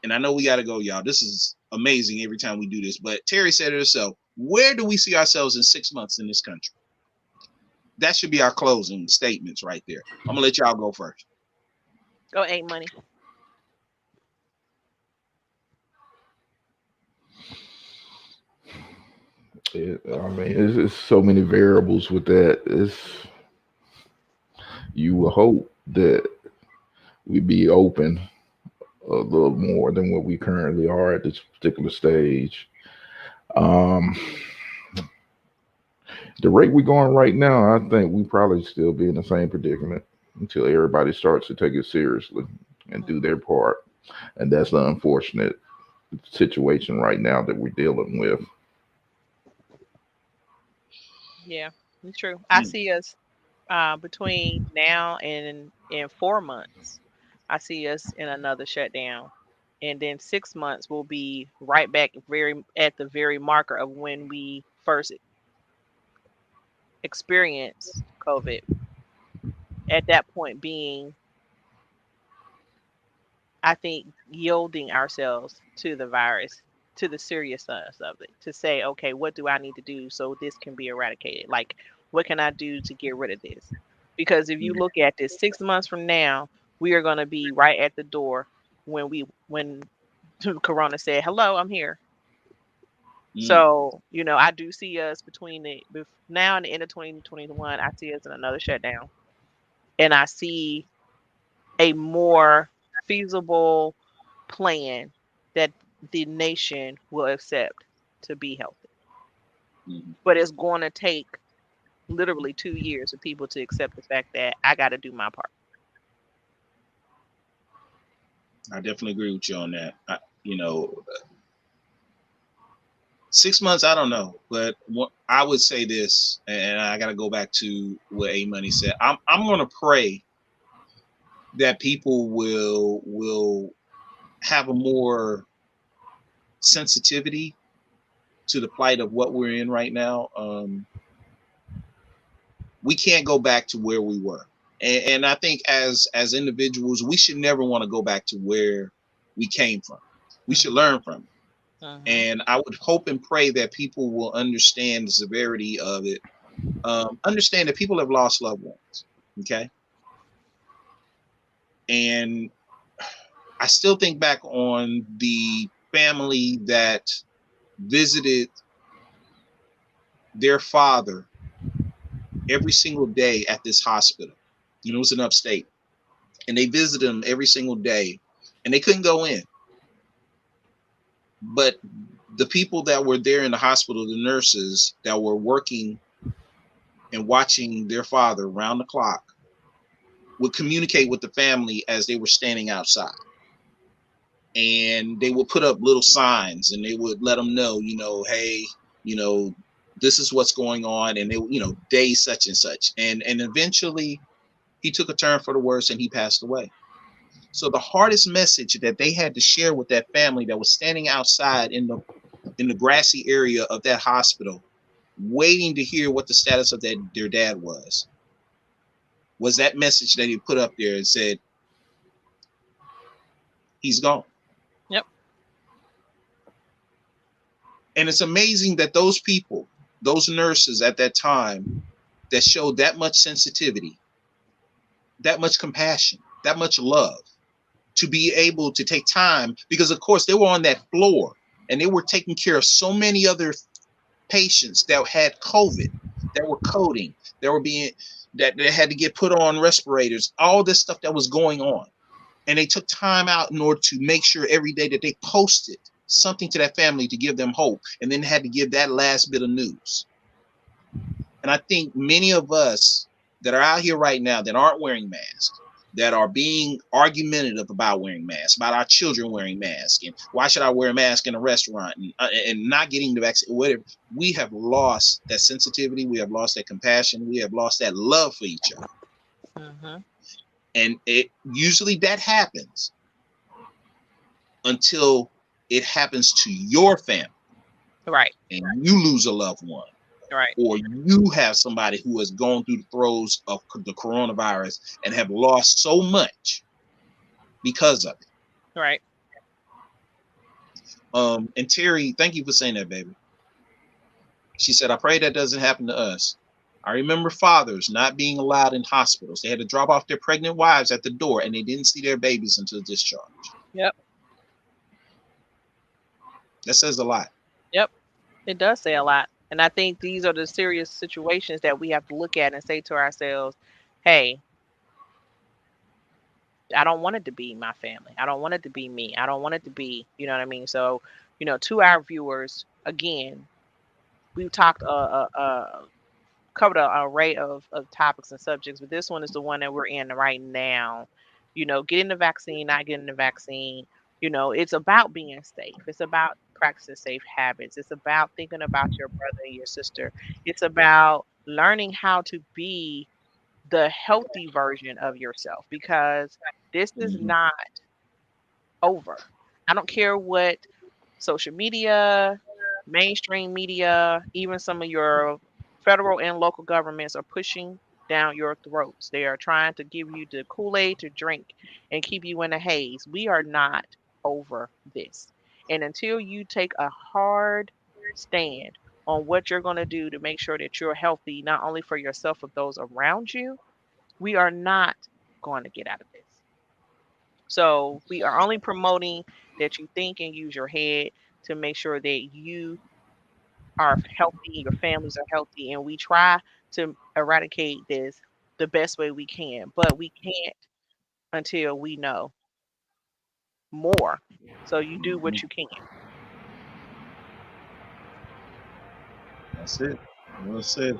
and I know we got to go, y'all. This is amazing every time we do this, but Terry said it herself. Where do we see ourselves in 6 months in this country? That should be our closing statements right there. I'm gonna let y'all go first. Go A Money. I mean, it's so many variables with that. You will hope that we be open a little more than what we currently are at this particular stage. The rate we're going right now, I think we probably still be in the same predicament until everybody starts to take it seriously and do their part. And that's the unfortunate situation right now that we're dealing with. Yeah, it's true. I see us between now and in 4 months, I see us in another shutdown. And then 6 months will be right back at the very marker of when we first experienced COVID. At that point being, I think, yielding ourselves to the virus, to the seriousness of it, to say, okay, what do I need to do so this can be eradicated? Like, what can I do to get rid of this? Because if you look at this 6 months from now, we are going to be right at the door when Corona said, hello, I'm here. So, you know, I do see us between now and the end of 2021, I see us in another shutdown. And I see a more feasible plan that the nation will accept to be healthy. But it's going to take literally 2 years for people to accept the fact that I got to do my part. I definitely agree with you on that. 6 months, I don't know, but I would say this, and I got to go back to what A Money said. I'm going to pray that people will have a more sensitivity to the plight of what we're in right now. We can't go back to where we were. And I think as individuals, we should never want to go back to where we came from. We should learn from it. And I would hope and pray that people will understand the severity of it. Understand that people have lost loved ones. Okay. And I still think back on the family that visited their father every single day at this hospital. You know, it was in upstate. And they visited him every single day and they couldn't go in. But the people that were there in the hospital, the nurses that were working and watching their father round the clock, would communicate with the family as they were standing outside. And they would put up little signs and they would let them know, you know, hey, you know, this is what's going on. And they, you know, day such and such. And eventually he took a turn for the worse and he passed away. So the hardest message that they had to share with that family that was standing outside in the grassy area of that hospital, waiting to hear what the status of their dad was that message that he put up there and said, he's gone. Yep. And it's amazing that those people, those nurses at that time that showed that much sensitivity, that much compassion, that much love, to be able to take time, because of course they were on that floor and they were taking care of so many other patients that had COVID, that were coding, that they had to get put on respirators, all this stuff that was going on. And they took time out in order to make sure every day that they posted something to that family to give them hope, and then had to give that last bit of news. And I think many of us that are out here right now that aren't wearing masks, that are being argumentative about wearing masks, about our children wearing masks, and why should I wear a mask in a restaurant, and not getting the vaccine, whatever. We have lost that sensitivity. We have lost that compassion. We have lost that love for each other. Mm-hmm. And it usually that happens until it happens to your family. Right. And you lose a loved one. Right. Or you have somebody who has gone through the throes of the coronavirus and have lost so much because of it. Right. And Terry, thank you for saying that, baby. She said, I pray that doesn't happen to us. I remember fathers not being allowed in hospitals. They had to drop off their pregnant wives at the door, and they didn't see their babies until discharge. Yep. That says a lot. Yep. It does say a lot. And I think these are the serious situations that we have to look at and say to ourselves, hey, I don't want it to be my family. I don't want it to be me. I don't want it to be, you know what I mean? So, you know, to our viewers, again, we've talked, covered an array of topics and subjects, but this one is the one that we're in right now. You know, getting the vaccine, not getting the vaccine. You know, it's about being safe. It's about practicing safe habits. It's about thinking about your brother and your sister. It's about learning how to be the healthy version of yourself, because this is not over. I don't care what social media, mainstream media, even some of your federal and local governments are pushing down your throats. They are trying to give you the Kool-Aid to drink and keep you in a haze. We are not over this. And until you take a hard stand on what you're going to do to make sure that you're healthy, not only for yourself, but those around you, we are not going to get out of this. So we are only promoting that you think and use your head to make sure that you are healthy, your families are healthy, and we try to eradicate this the best way we can, but we can't until we know more. So you do what you can. That's it. Well said.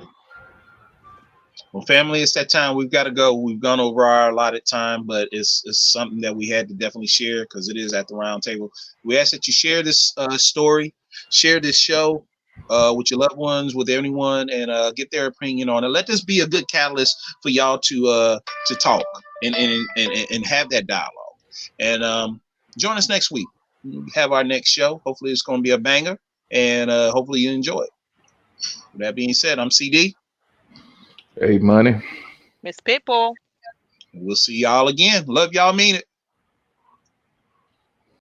Well, family, it's that time. We've got to go. We've gone over our allotted time, but it's something that we had to definitely share because it is at the round table. We ask that you share this story, share this show with your loved ones, with anyone, and get their opinion on it. Let this be a good catalyst for y'all to talk and have that dialogue. And join us next week. We have our next show. Hopefully, it's going to be a banger, and hopefully you enjoy it. With that being said, I'm CD. Hey, Money. Miss Pitbull. We'll see y'all again. Love y'all, mean it.